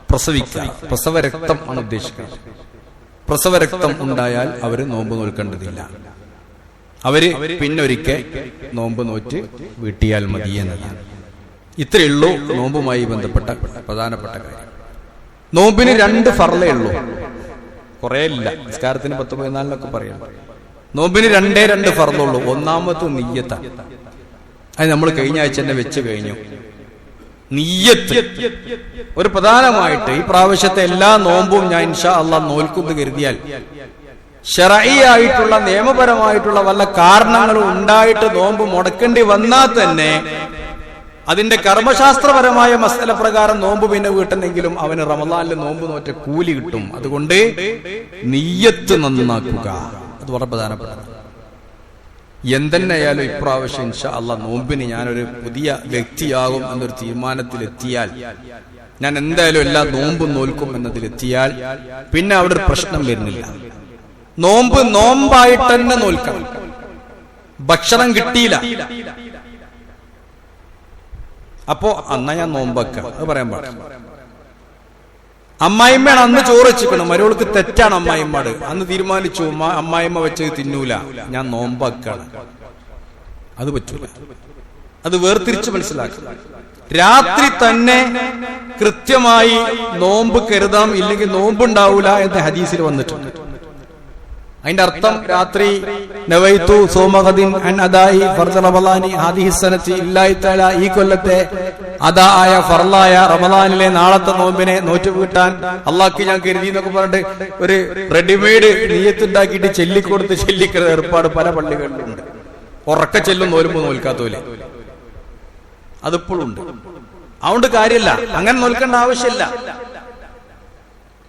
പ്രസവിക്കുക, പ്രസവരക്തം ആണ് ഉദ്ദേശിക്കുന്നത്. പ്രസവരക്തം ഉണ്ടായാൽ അവര് നോമ്പ് നോൽക്കേണ്ടതില്ല. അവര് പിന്നൊരിക്കൽ നോമ്പ് നോറ്റ് വീട്ടിയാൽ മതി എന്നതാണ്. ഇത്രയേ ഉള്ളൂ നോമ്പുമായി ബന്ധപ്പെട്ട പ്രധാനപ്പെട്ട കാര്യം. നോമ്പിന് 2 ഫർളേ ഉള്ളൂ, കുറേ ഇല്ല. നിസ്കാരത്തിന് 10 14 പറയാം. നോമ്പിന് 2 ഫർളുള്ളൂ. ഒന്നാമത്തെ നിയ്യത്താണ്. അത് നമ്മൾ കഴിഞ്ഞ ആഴ്ച തന്നെ വെച്ച് കഴിഞ്ഞു. നിയ്യത്ത് ഒരു പ്രധാനമായിട്ട് ഈ പ്രാവശ്യത്തെ എല്ലാ നോമ്പും ഞാൻ ഇൻഷാ അല്ലാഹ് നോൽക്കുന്നു കരുതിയാൽ ശറഈ ആയിട്ടുള്ള നിയമപരമായിട്ടുള്ള വല്ല കാരണങ്ങളും ഉണ്ടായിട്ട് നോമ്പ് മുടക്കേണ്ടി വന്നാൽ തന്നെ അതിന്റെ കർമ്മശാസ്ത്രപരമായ മസല പ്രകാരം നോമ്പ് പിന്നെ വീട്ടണമെങ്കിലും അവന് റമളാനിൽ നോമ്പ് നോറ്റ കൂലി കിട്ടും. അതുകൊണ്ട് നിയ്യത്ത് നന്നാക്കുക, അത് വളരെ പ്രധാനപ്പെട്ടതാണ്. എന്തെന്നെയായാലും ഇപ്രാവശ്യം ഇൻഷാ അല്ലാഹ് നോമ്പിന് ഞാനൊരു പുതിയ വ്യക്തിയാകും എന്നൊരു തീരുമാനത്തിലെത്തിയാൽ, ഞാൻ എന്തായാലും എല്ലാ നോമ്പും നോൽക്കും എന്നതിലെത്തിയാൽ പിന്നെ അവിടെ ഒരു പ്രശ്നം വരുന്നില്ല. നോമ്പ് നോമ്പായിട്ട് തന്നെ നോൽക്കണം. ഭക്ഷണം കിട്ടിയില്ല, അപ്പോ അന്നാ ഞാൻ നോമ്പക്കാം, അത് പറയാൻ പാടില്ല. അമ്മായിമ്മയാണ് അന്ന് ചോറ് വെച്ചിക്കണം, മരുവൾക്ക് തെറ്റാണ് അമ്മായിമ്മട്. അന്ന് തീരുമാനിച്ചു അമ്മായിമ്മ വെച്ച് തിന്നൂല, ഞാൻ നോമ്പാക്കാണ്, അത് പറ്റൂല. അത് വേർതിരിച്ച് മനസ്സിലാക്കുക. രാത്രി തന്നെ കൃത്യമായി നോമ്പ് കരുതാം, ഇല്ലെങ്കിൽ നോമ്പുണ്ടാവൂല എന്ന് ഹദീസിൽ വന്നിട്ടുണ്ട്. അതിന്റെ അർത്ഥം രാത്രി നവൈതു സോമഗദിൻ അൻ അദായി ഫർദ് റമളാനി ഹാദിഹി സനത്തി ഇല്ലാഹി തആല, ഈ കൊല്ലത്തെ അദാ ആയ ഫർളായ റമളാനിലെ നാളത്തെ നോമ്പിനെ നോറ്റുവീട്ടാൻ അള്ളാഹ്ക്ക് ഞാൻ കരുതി എന്നൊക്കെ പറഞ്ഞിട്ട് ഒരു റെഡിമെയ്ഡ് നിയ്യത്ത് ഉണ്ടാക്കിയിട്ട് ചെല്ലിക്കൊടുത്ത് ചെല്ലിക്കുന്ന ഏർപ്പാട് പല പള്ളികളിലുണ്ട്. ഉറക്ക ചെല്ലും നോലുമ്പോ നോൽക്കാത്തോലെ അതിപ്പോഴും ഉണ്ട്. അതുകൊണ്ട് കാര്യമില്ല, അങ്ങനെ നോൽക്കേണ്ട ആവശ്യമില്ല.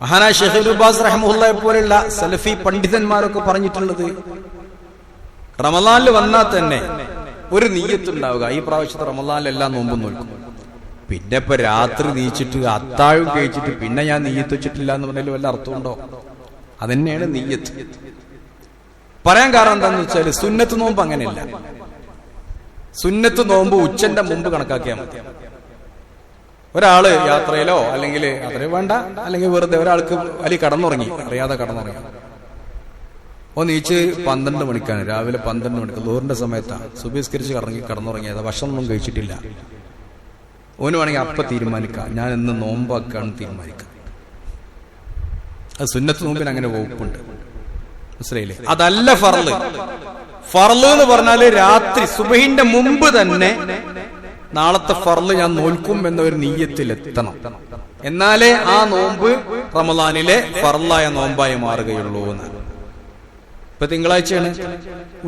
മഹാനായ ശൈഖ് ഇബ്നു ബാസ് റഹിമഹുല്ലാഹെ പോലെയുള്ള സലഫി പണ്ഡിതന്മാരൊക്കെ പറഞ്ഞിട്ടുള്ളത് റമളാനിൽ വന്നാൽ തന്നെ ഒരു നിയ്യത്ത് ഉണ്ടാവുക, ഈ പ്രാവശ്യത്തെ റമളാനിൽ എല്ലാം നോമ്പും നോൽക്കും. പിന്നെ ഇപ്പൊ രാത്രി നീച്ചിട്ട് അത്താഴം കഴിച്ചിട്ട് പിന്നെ ഞാൻ നിയ്യത്ത് വെച്ചിട്ടില്ല എന്ന് പറഞ്ഞാൽ വല്ല അർത്ഥമുണ്ടോ? അതന്നെയാണ് നിയ്യത്ത്. പറയാൻ കാരണം എന്താന്ന് വെച്ചാൽ സുന്നത്ത് നോമ്പ് അങ്ങനെയല്ല. സുന്നത്ത് നോമ്പ് ഉച്ചന്റെ മുമ്പ് കണക്കാക്കിയാൽ മതി. ഒരാള് യാത്രയിലോ അല്ലെങ്കിൽ അത്രയും വേണ്ട, അല്ലെങ്കിൽ വെറുതെ ഒരാൾക്ക് അല്ലെങ്കിൽ കടന്നുറങ്ങി, അറിയാതെ കടന്നുറങ്ങി, നീച്ച് 12 മണിക്കാണ്, രാവിലെ 12 മണിക്ക് ലോറിന്റെ സമയത്താണ് സുബഹിസ്കരിച്ച് കടന്നുറങ്ങിയത്, ഭക്ഷണമൊന്നും കഴിച്ചിട്ടില്ല. ഓന് വേണമെങ്കിൽ അപ്പ തീരുമാനിക്കാം, ഞാൻ ഇന്ന് നോമ്പാക്കാണ് തീരുമാനിക്കാം. അത് സുന്നത്ത് നോമ്പിന് അങ്ങനെ വകുപ്പുണ്ട്, മനസ്സിലായില്ലേ? അതല്ല ഫർള്. ഫർള് എന്ന് പറഞ്ഞാല് രാത്രി സുബഹിന്റെ മുമ്പ് തന്നെ നാളത്തെ ഫർള് ഞാൻ നോൽക്കും എന്നൊരു നിയ്യത്തിലെത്തണം. എന്നാലേ ആ നോമ്പ് റമളാനിലെ ഫർളായ നോമ്പായി മാറുകയുള്ളൂ എന്ന്. ഇപ്പൊ തിങ്കളാഴ്ചയാണ്,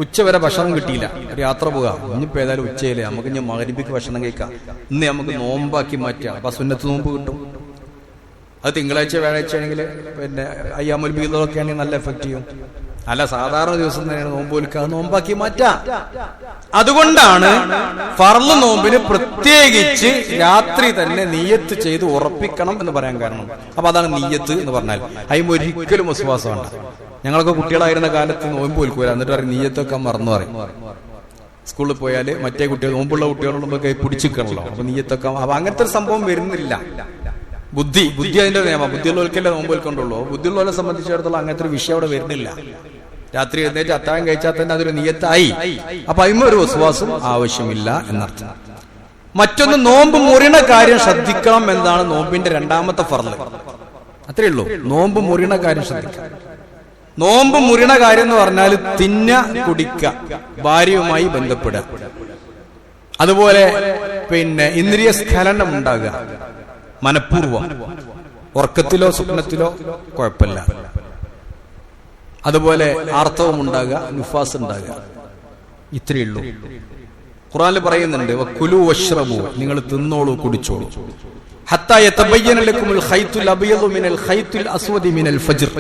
ഉച്ചവരെ ഭക്ഷണം കിട്ടിയില്ല, ഒരു യാത്ര പോകാം, ഇനിയിപ്പോ ഏതായാലും ഉച്ചയില്ലേ, നമുക്ക് ഇനി മഗ്‌രിബിക്ക് ഭക്ഷണം കഴിക്കാം, ഇന്ന് നമുക്ക് നോമ്പാക്കി മാറ്റാം, അപ്പൊ സുന്നത്ത് നോമ്പ് കിട്ടും. അത് തിങ്കളാഴ്ച വ്യാഴാഴ്ച ആണെങ്കിൽ പിന്നെ അയ്യാമുൽ ബീദൊക്കെ ആണെങ്കിൽ നല്ല എഫക്ട് ചെയ്യും. അല്ല സാധാരണ ദിവസം തന്നെയാണ് നോമ്പ് നോൽക്കുക, നോമ്പാക്കി മാറ്റാം. അതുകൊണ്ടാണ് ഫർള് നോമ്പിന് പ്രത്യേകിച്ച് രാത്രി തന്നെ നിയ്യത്ത് ചെയ്ത് ഉറപ്പിക്കണം എന്ന് പറയാൻ കാരണം. അപ്പൊ അതാണ് നിയ്യത്ത് എന്ന് പറഞ്ഞാൽ. അതിന് ഒരിക്കലും വിശ്വാസമുണ്ട്. ഞങ്ങളൊക്കെ കുട്ടികളായിരുന്ന കാലത്ത് നോമ്പ് നോൽക്കൂല, എന്നിട്ട് പറയും നിയ്യത്തൊക്കെ മറന്നു പറയും. സ്കൂളിൽ പോയാല് മറ്റേ കുട്ടികൾ, നോമ്പുള്ള കുട്ടികളോടൊക്കെ പിടിച്ചിക്കണല്ലോ, അപ്പൊ നിയ്യത്തൊക്കെ, അപ്പൊ അങ്ങനത്തെ ഒരു സംഭവം വരുന്നില്ല. ബുദ്ധി അതിന്റെ നിയമം, ബുദ്ധിയുള്ളവർക്കല്ലേ നോമ്പ് നോൽക്കൊണ്ടുള്ളൂ. ബുദ്ധിയുള്ളവരെ സംബന്ധിച്ചിടത്തോളം അങ്ങനത്തെ ഒരു വിഷയം അവിടെ വരുന്നില്ല. രാത്രി എഴുന്നേറ്റ് അത്താഴം കഴിച്ചാൽ തന്നെ അതൊരു നിയ്യത്തായി. അപ്പൊ അതിന് ഒരു വിശ്വാസം ആവശ്യമില്ല എന്നർത്ഥം. മറ്റൊന്ന്, നോമ്പ് മുറിണ കാര്യം ശ്രദ്ധിക്കണം എന്നതാണ് നോമ്പിന്റെ 2ാമത്തെ ഫർള്. അത്രേ ഉള്ളൂ, നോമ്പ് മുറിണ കാര്യം ശ്രദ്ധിക്കണം. നോമ്പ് മുറിണ കാര്യം എന്ന് പറഞ്ഞാൽ തിന്ന കുടിക്ക, ഭാര്യയുമായി ബന്ധപ്പെടുക, അതുപോലെ പിന്നെ ഇന്ദ്രിയ സ്ഖലനം ഉണ്ടാകുക, മനഃപൂർവ്വം ഉറക്കത്തിലോ സ്വപ്നത്തിലോ കുഴപ്പമില്ല, അതുപോലെ ആർത്തവം ഉണ്ടാകുക, നുഫാസ് ഉണ്ടാകുക, ഇത്രയേ ഉള്ളൂ. ഖുർആനിൽ പറയുന്നുണ്ട് വകുലു വശ്റബു, നിങ്ങൾ തിന്നോളൂ കുടിച്ചോളൂ, ഹത്താ യതബയ്യന ലക്കുമുൽ ഖൈത്തുൽ അബ്യദു മിനൽ ഖൈത്തുൽ അസ്വദി മിനൽ ഫജ്ർ,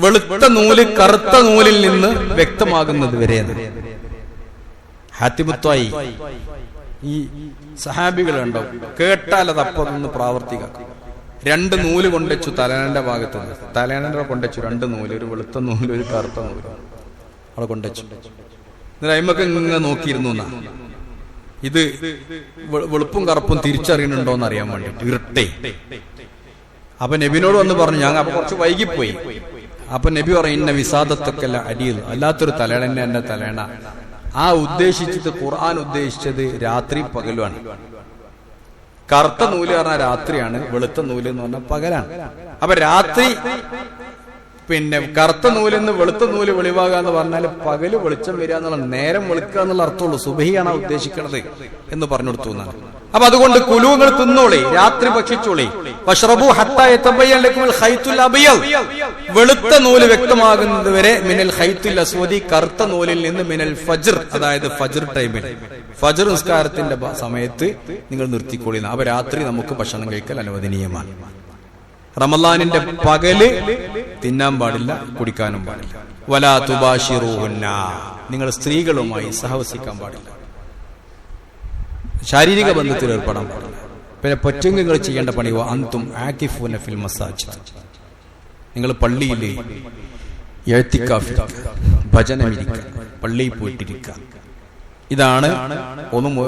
വെളുത്ത നൂല് കറുത്ത നൂലിൽ നിന്ന് വ്യക്തമാകുന്നത് വരെ. ഹാത്തിമുത്തായി ഈ സഹാബികളുണ്ടോ, കേട്ടാൽ അത് അപ്പം ഒന്ന് പ്രാവർത്തികാക്കും. 2 നൂല് കൊണ്ടുവച്ചു തലേണന്റെ ഭാഗത്ത്, തലേണന്റെ കൊണ്ടുവച്ചു 2 നൂല്, ഒരു വെളുത്ത നൂല് ഒരു കറുത്ത നൂല് അവിടെ കൊണ്ടുവച്ചു. എന്നിട്ട് അയിമക്ക് ഇങ്ങനെ നോക്കിയിരുന്നു എന്നാ, ഇത് വെളുപ്പും കറുപ്പും തിരിച്ചറിയുന്നുണ്ടോ എന്ന് അറിയാൻ വേണ്ടിട്ട് ഇരട്ടെ. അപ്പൊ നബിനോട് വന്ന് പറഞ്ഞു, ഞാൻ അപ്പൊ കുറച്ച് വൈകിപ്പോയി. അപ്പൊ നബി പറയും ഇന്ന വിസാദത്തൊക്കെല്ല അടിയിൽ, അല്ലാത്തൊരു തലേണന്നെ എന്റെ തലേണ. ആ ഉദ്ദേശിച്ചത് ഖുർആൻ ഉദ്ദേശിച്ചത് രാത്രി പകലുമാണ്. കറുത്ത നൂല് പറഞ്ഞാൽ രാത്രിയാണ്, വെളുത്ത നൂല് എന്ന് പറഞ്ഞാൽ പകലാണ്. അപ്പൊ രാത്രി പിന്നെ കറുത്ത നൂലിൽ നിന്ന് വെളുത്ത നൂല് വെളിവാകുക എന്ന് പറഞ്ഞാൽ പകല് വെളിച്ചം വരിക എന്നുള്ള, നേരം വെളുക്കുക എന്നുള്ള അർത്ഥമുള്ളൂ. സുബഹിയാണ് ഉദ്ദേശിക്കുന്നത് എന്ന് പറഞ്ഞു കൊടുത്തു എന്നാണ്. അപ്പൊ അതുകൊണ്ട് കുലുങ്ങൾ തിന്നോളി, രാത്രി ഭക്ഷിച്ചോളി. വശ്റബു ഹത്താ യതബയ്യന ലക്കുമുൽ ഖൈത്തുൽ അബ്യദ്, വെളുത്ത നൂല് വ്യക്തമാകുന്നത് വരെ മിനൽ ഖൈത്തുൽ അസ്വദി, കറുത്ത നൂലിൽ നിന്ന് മിനൽ ഫജ്ർ, അതായത് ഫജ്ർ ടൈമിൽ, ഫജ്ർ നിസ്കാരത്തിന്റെ സമയത്ത് നിങ്ങൾ നിർത്തിക്കോളി. അപ്പൊ രാത്രി നമുക്ക് ഭക്ഷണം കഴിക്കൽ അനുവദനീയമാണ്. റമളാനിന്റെ പകല് തിന്നാൻ പാടില്ല, കുടിക്കാനും പാടില്ല. വലാ തുബാശിറൂഹുന്ന, നിങ്ങൾ സ്ത്രീകളുമായി സഹവസിക്കാൻ പാടില്ല, ശാരീരിക ബന്ധത്തിൽ ഏർപ്പെടാൻ പാടില്ല. പിന്നെ പറ്റുമെങ്കിൽ നിങ്ങൾ ചെയ്യേണ്ട പണി അന്തും ആകിഫൂന ഫിൽ മസാജിദ്, നിങ്ങൾ പള്ളിയിൽ ഇഅ്തികാഫ്, ഭജനമിരിക്കുക, പള്ളിയിൽ പോയിട്ടിരിക്കുക. ഇതാണ്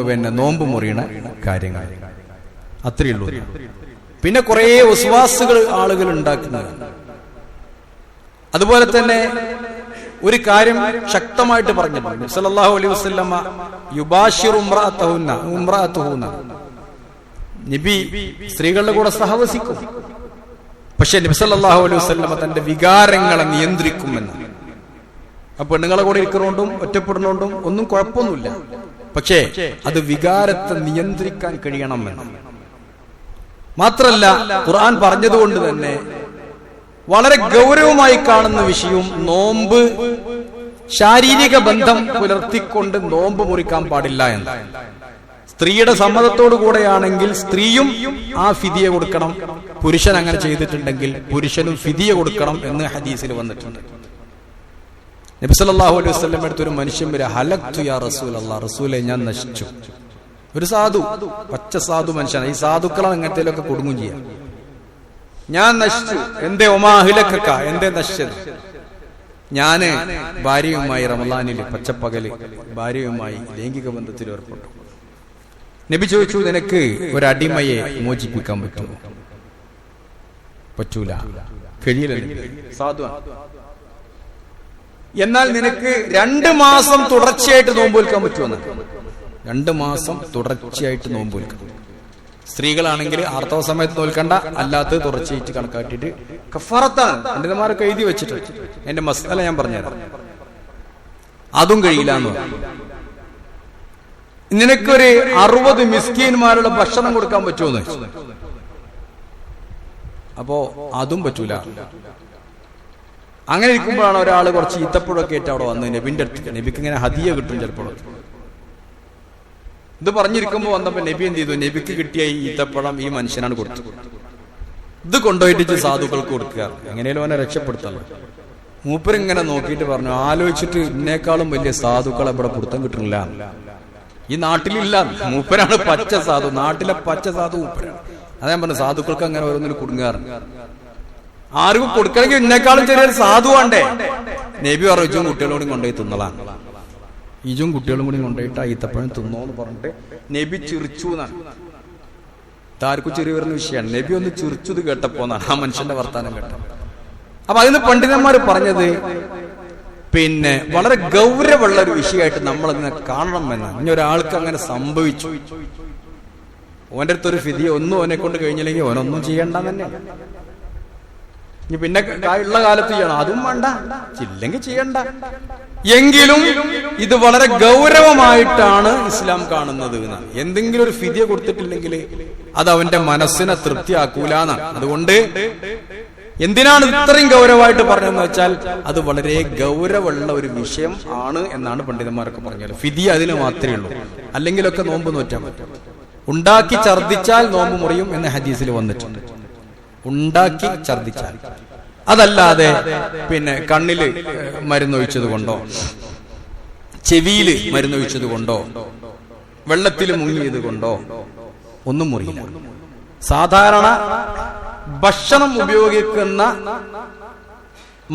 പിന്നെ നോമ്പ് മുറിയണ കാര്യങ്ങൾ. അത്രയേ ഉള്ളൂ. പിന്നെ കുറെ വസ്വാസുകൾ ആളുകൾ ഉണ്ടാക്കുന്നത്. അതുപോലെ തന്നെ ഒരു കാര്യം ശക്തമായിട്ട് പറഞ്ഞിട്ടുണ്ട്. നബി സല്ലല്ലാഹു അലൈഹി വസല്ലമ യുബാശിറു ഉംറഅതുഹുന്ന, നബി സ്ത്രീകളുടെ കൂടെ സഹവസിക്കും. പക്ഷെ നബി സല്ലല്ലാഹു അലൈഹി വസല്ലമ തന്റെ വികാരങ്ങളെ നിയന്ത്രിക്കുമെന്ന്. ആ പെണ്ണുങ്ങളെ കൂടെ ഇരിക്കുന്നതുകൊണ്ടും ഒറ്റപ്പെടുന്നതുകൊണ്ടും ഒന്നും കുഴപ്പമൊന്നുമില്ല. പക്ഷേ അത് വികാരത്തെ നിയന്ത്രിക്കാൻ കഴിയണമെന്ന്. മാത്രല്ല ഖുർആൻ പറഞ്ഞതുകൊണ്ട് തന്നെ വളരെ ഗൗരവമായി കാണുന്ന വിഷയവും നോമ്പ്, ശാരീരിക ബന്ധം പുലർത്തിക്കൊണ്ട് നോമ്പ് മുറിക്കാൻ പാടില്ല എന്ന്. സ്ത്രീയുടെ സമ്മതത്തോടു കൂടെയാണെങ്കിൽ സ്ത്രീയും ആ ഫിദിയ കൊടുക്കണം, പുരുഷൻ അങ്ങനെ ചെയ്തിട്ടുണ്ടെങ്കിൽ പുരുഷനും ഫിദിയ കൊടുക്കണം എന്ന് ഹദീസിൽ വന്നിട്ടുണ്ട്. നബി സല്ലല്ലാഹു അലൈഹി വസല്ലം അടുത്തൊരു മനുഷ്യൻ വരെ, ഹലക്തു യാ റസൂലല്ലാഹ്, റസൂലേ ഞാൻ നശിച്ചു. ഒരു സാധു, പച്ച സാധു മനുഷ്യനാണ്. ഈ സാധുക്കളെ അങ്ങനത്തേലൊക്കെ കൊടുങ്ങും ചെയ്യാം. ഞാൻ നശിച്ചു. എന്തേ ഒമാഹിലക്ക, എന്തേ നശിച്ചത്? ഞാന് ഭാര്യയുമായി റമളാനിൽ പച്ചപ്പകല് ഭാര്യയുമായി ലൈംഗിക ബന്ധത്തിൽ ഏർപ്പെട്ടു. നബി ചോദിച്ചു, നിനക്ക് ഒരടിമയെ മോചിപ്പിക്കാൻ പറ്റുമോ? പറ്റൂല, കഴിയില്ല, സാധുവാണ്. എന്നാൽ നിനക്ക് 2 മാസം തുടർച്ചയായിട്ട് നോമ്പ് വിൽക്കാൻ പറ്റുമെന്ന്. 2 മാസം തുടർച്ചയായിട്ട് നോമ്പ് വിൽക്കാം. സ്ത്രീകളാണെങ്കിൽ ആർത്തവ സമയത്ത് നോൽക്കണ്ട, അല്ലാത്തത് തുടർച്ചയായിട്ട് കണക്കാക്കിയിട്ട് കഫാറത്താണ്. പണ്ഡിതന്മാരൊക്കെ എഴുതി വെച്ചിട്ടുണ്ട്. എന്റെ മസാല ഞാൻ പറഞ്ഞുതരാം. അതും കഴിയില്ല എന്ന്. നിനക്കൊരു 60 മിസ്കീന്മാരുടെ ഭക്ഷണം കൊടുക്കാൻ പറ്റുമെന്ന്. അപ്പോ അതും പറ്റൂല. അങ്ങനെ ഇരിക്കുമ്പോഴാണ് ഒരാൾ കുറച്ച് ഈത്തപ്പഴമൊക്കെ ആയിട്ട് അവിടെ വന്ന് നബിന്റെ അടുത്ത്. നബിക്ക് ഇങ്ങനെ ഹദിയ കിട്ടും ചിലപ്പോൾ. ഇത് പറഞ്ഞിരിക്കുമ്പോ വന്നപ്പോ നബി എന്ത് ചെയ്തു? നബിക്ക് കിട്ടിയ ഈ ഈത്തപ്പഴം ഈ മനുഷ്യനാണ് കൊടുത്തു. ഇത് കൊണ്ടുപോയിട്ട് സാധുക്കൾക്ക് കൊടുക്കുക, എങ്ങനെയാലും അവനെ രക്ഷപ്പെടുത്തല്ലോ. മൂപ്പരിങ്ങനെ നോക്കിയിട്ട് പറഞ്ഞു, ആലോചിച്ചിട്ട് ഇന്നേക്കാളും വലിയ സാധുക്കളെ ഇവിടെ കൊടുത്തം കിട്ടുന്നില്ല, ഈ നാട്ടിലില്ല. മൂപ്പരാണ് പച്ച സാധു, നാട്ടിലെ പച്ച സാധു മൂപ്പരാണ്. അതാ ഞാൻ പറഞ്ഞു, സാധുക്കൾക്ക് അങ്ങനെ ഓരോന്നിനും കുടുങ്ങാറുണ്ട്. ആർക്കും കൊടുക്കണമെങ്കിൽ ഇന്നേക്കാളും ചെറിയൊരു സാധു വേണ്ടേ? നബി പറഞ്ഞു, ഇജും കുട്ടികളോടും കൊണ്ടുപോയി തിന്നലാണ്. ഇജും കുട്ടികളും കൂടി കൊണ്ടുപോയിട്ട് ഈത്തപ്പഴം തിന്നോന്ന് പറഞ്ഞിട്ട് നബി ചിരിച്ചു എന്നാണ്. ഇതാർക്കും ചെറിയ വരുന്ന വിഷയമാണ്. നബി ഒന്ന് ചിരിച്ചത് കേട്ടപ്പോന്നാണ് ആ മനുഷ്യന്റെ വർത്താനം കേട്ടത്. അപ്പൊ അതിന് പണ്ഡിതന്മാർ പറഞ്ഞത് പിന്നെ വളരെ ഗൗരവമുള്ള ഒരു വിഷയമായിട്ട് നമ്മളതിനെ കാണണം എന്നാണ്. ഇനി ഒരാൾക്ക് അങ്ങനെ സംഭവിച്ചു, ഓന്റെ അടുത്തൊരു ഫിദിയ ഒന്നും ഓനെ കൊണ്ട് കഴിഞ്ഞില്ലെങ്കിൽ ഓനൊന്നും ചെയ്യണ്ട തന്നെ. ഇനി പിന്നെ ഉള്ള കാലത്ത് ചെയ്യണം, അതും വേണ്ട, ഇല്ലെങ്കിൽ ചെയ്യണ്ട. എങ്കിലും ഇത് വളരെ ഗൗരവമായിട്ടാണ് ഇസ്ലാം കാണുന്നത് എന്നാണ്. എന്തെങ്കിലും ഒരു ഫിദിയ കൊടുത്തിട്ടില്ലെങ്കിൽ അത് അവന്റെ മനസ്സിനെ തൃപ്തിയാക്കൂല എന്നാണ്. അതുകൊണ്ട് എന്തിനാണ് ഇത്രയും ഗൗരവമായിട്ട് പറഞ്ഞതെന്ന് വെച്ചാൽ അത് വളരെ ഗൗരവമുള്ള ഒരു വിഷയം ആണ് എന്നാണ് പണ്ഡിതന്മാരൊക്കെ പറഞ്ഞത്. ഫിദിയ അതിന് മാത്രമേ ഉള്ളൂ, അല്ലെങ്കിലൊക്കെ നോമ്പ് നോറ്റാൻ പറ്റും. ഉണ്ടാക്കി ഛർദിച്ചാൽ നോമ്പ് മുറിയും എന്ന് ഹദീസിൽ വന്നിട്ടുണ്ട്. ഉണ്ടാക്കി ഛർദിച്ചാൽ, അതല്ലാതെ പിന്നെ കണ്ണില് മരുന്നൊഴിച്ചത് കൊണ്ടോ, ചെവിയില് മരുന്നൊഴിച്ചത് കൊണ്ടോ, വെള്ളത്തിൽ മുങ്ങിയത് കൊണ്ടോ ഒന്നും മുറിയില്ല. സാധാരണ ഭക്ഷണം ഉപയോഗിക്കുന്ന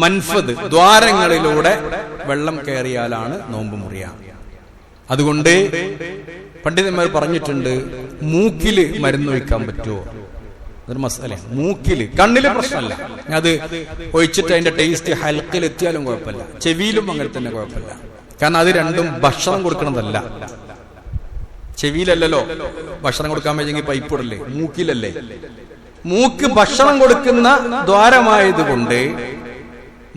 മൻഫദ് ദ്വാരങ്ങളിലൂടെ വെള്ളം കയറിയാലാണ് നോമ്പ് മുറിയ. അതുകൊണ്ട് പണ്ഡിതന്മാർ പറഞ്ഞിട്ടുണ്ട്, മൂക്കില് മരുന്നൊഴിക്കാൻ പറ്റുമോ? അതൊരു മസാല. മൂക്കില്, കണ്ണില് പ്രശ്നമല്ല, അത് ഒഴിച്ചിട്ട് അതിന്റെ ടേസ്റ്റ് ഹൽക്കിൽ എത്തിയാലും കുഴപ്പമില്ല, ചെവിയിലും അങ്ങനെ തന്നെ കുഴപ്പമില്ല. കാരണം അത് രണ്ടും ഭക്ഷണം കൊടുക്കണതല്ല. ചെവിയിലല്ലോ ഭക്ഷണം കൊടുക്കാൻ പറ്റുമെങ്കിൽ പൈപ്പ് ഇടല്ലേ, മൂക്കിലല്ലേ. മൂക്ക് ഭക്ഷണം കൊടുക്കുന്ന ദ്വാരമായതുകൊണ്ട്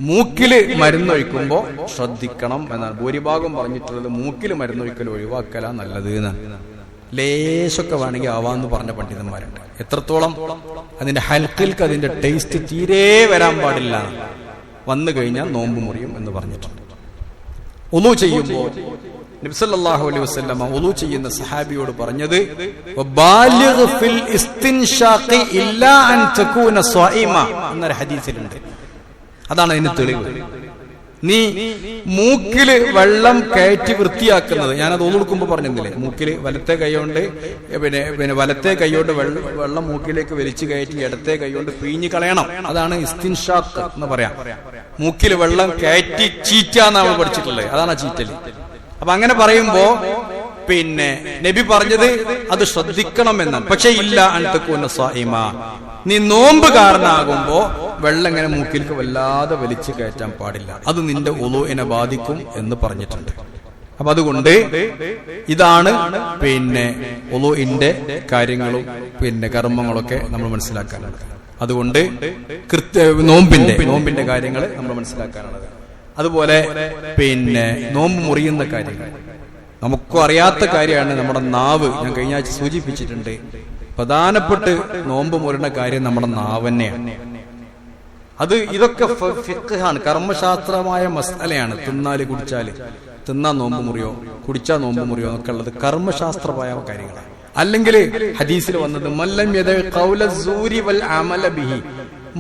മൂക്കില് മരുന്നൊഴിക്കുമ്പോ ശ്രദ്ധിക്കണം എന്നാണ് ഭൂരിഭാഗം പറഞ്ഞിട്ടുള്ളത്. മൂക്കില് മരുന്നൊഴിക്കൽ ഒഴിവാക്കല നല്ലത് എന്നാണ്. ലേശൊക്കെ വേണമെങ്കിൽ ആവാന്ന് പറഞ്ഞ പണ്ഡിതന്മാരുണ്ട്. എത്രത്തോളം അതിന്റെ ഹൽക്കിൽക്ക് അതിന്റെ ടേസ്റ്റ് തീരെ വരാൻ പാടില്ല, വന്നു കഴിഞ്ഞാൽ നോമ്പ് മുറിയും എന്ന് പറഞ്ഞിട്ടുണ്ട്. ഉളു ചെയ്യുമ്പോൾ നബി സല്ലല്ലാഹു അലൈഹി വസല്ലം ഉളു ചെയ്യുന്ന സഹാബിയോട് പറഞ്ഞത്, വബാലിഗ് ഫിൽ ഇസ്തിൻഷാഖി ഇല്ലാ അൻ തകൂന സ്വൈമ എന്നൊരു ഹദീസിലുണ്ട്. അതാണ് അതിന് തെളിവ്. നീ മൂക്കില് വെള്ളം കയറ്റി വൃത്തിയാക്കുന്നത്, ഞാനത് ഒന്നുകൊടുക്കുമ്പോൾ പറഞ്ഞില്ലേ, മൂക്കില് വലത്തെ കൈകൊണ്ട് പിന്നെ വലത്തെ കൈകൊണ്ട് വെള്ളം മൂക്കിലേക്ക് വലിച്ചു കയറ്റി ഇടത്തെ കൈകൊണ്ട് പിഴിഞ്ഞു കളയണം. അതാണ് ഇസ്തിൻഷാഖ് എന്ന് പറയാം. മൂക്കില് വെള്ളം കയറ്റി ചീറ്റാന്നാണ് പഠിച്ചിട്ടുള്ളത്, അതാണ് ആ ചീറ്റല്. അപ്പൊ അങ്ങനെ പറയുമ്പോ പിന്നെ നബി പറഞ്ഞത് അത് ശ്രദ്ധിക്കണം എന്നാണ്. പക്ഷെ ഇല്ല അൻതകൂന സ്വൈമ, നീ നോമ്പ് കാരണമാകുമ്പോ വെള്ളം ഇങ്ങനെ മൂക്കിലേക്ക് വല്ലാതെ വലിച്ചു കയറ്റാൻ പാടില്ല, അത് നിന്റെ ഉളൂഇനെ ബാധിക്കും എന്ന് പറഞ്ഞിട്ടുണ്ട്. അപ്പൊ അതുകൊണ്ട് ഇതാണ് പിന്നെ ഉളൂഇന്റെ കാര്യങ്ങളും പിന്നെ കർമ്മങ്ങളൊക്കെ നമ്മൾ മനസ്സിലാക്കാനുള്ളത്. അതുകൊണ്ട് നോമ്പിന്റെ കാര്യങ്ങൾ നമ്മൾ മനസ്സിലാക്കാനുള്ളത്. അതുപോലെ പിന്നെ നോമ്പ് മുറിയുന്ന കാര്യങ്ങൾ നമുക്കും അറിയാത്ത കാര്യമാണ് നമ്മുടെ നാവ്. ഞാൻ കഴിഞ്ഞ ആഴ്ച സൂചിപ്പിച്ചിട്ടുണ്ട്, പ്രധാനപ്പെട്ട് നോമ്പ് മുറിയുന്ന കാര്യം നമ്മുടെ നാവ് തന്നെയാണ്. ഇതൊക്കെ ഫിഖ്ഹാണ്, കർമ്മശാസ്ത്രമായ മസലയാണ്. തിന്നാ നോമ്പ് മുറിയോ, കുടിച്ചാ നോമ്പ് മുറിയോ എന്നൊക്കെ ഉള്ളത് കർമ്മശാസ്ത്രമായ കാര്യങ്ങളാണ്. അല്ലെങ്കിൽ ഹദീസിൽ വന്നത് മല്ലം യദഉ ഖൗല സൂരി വൽ അമല ബിഹി,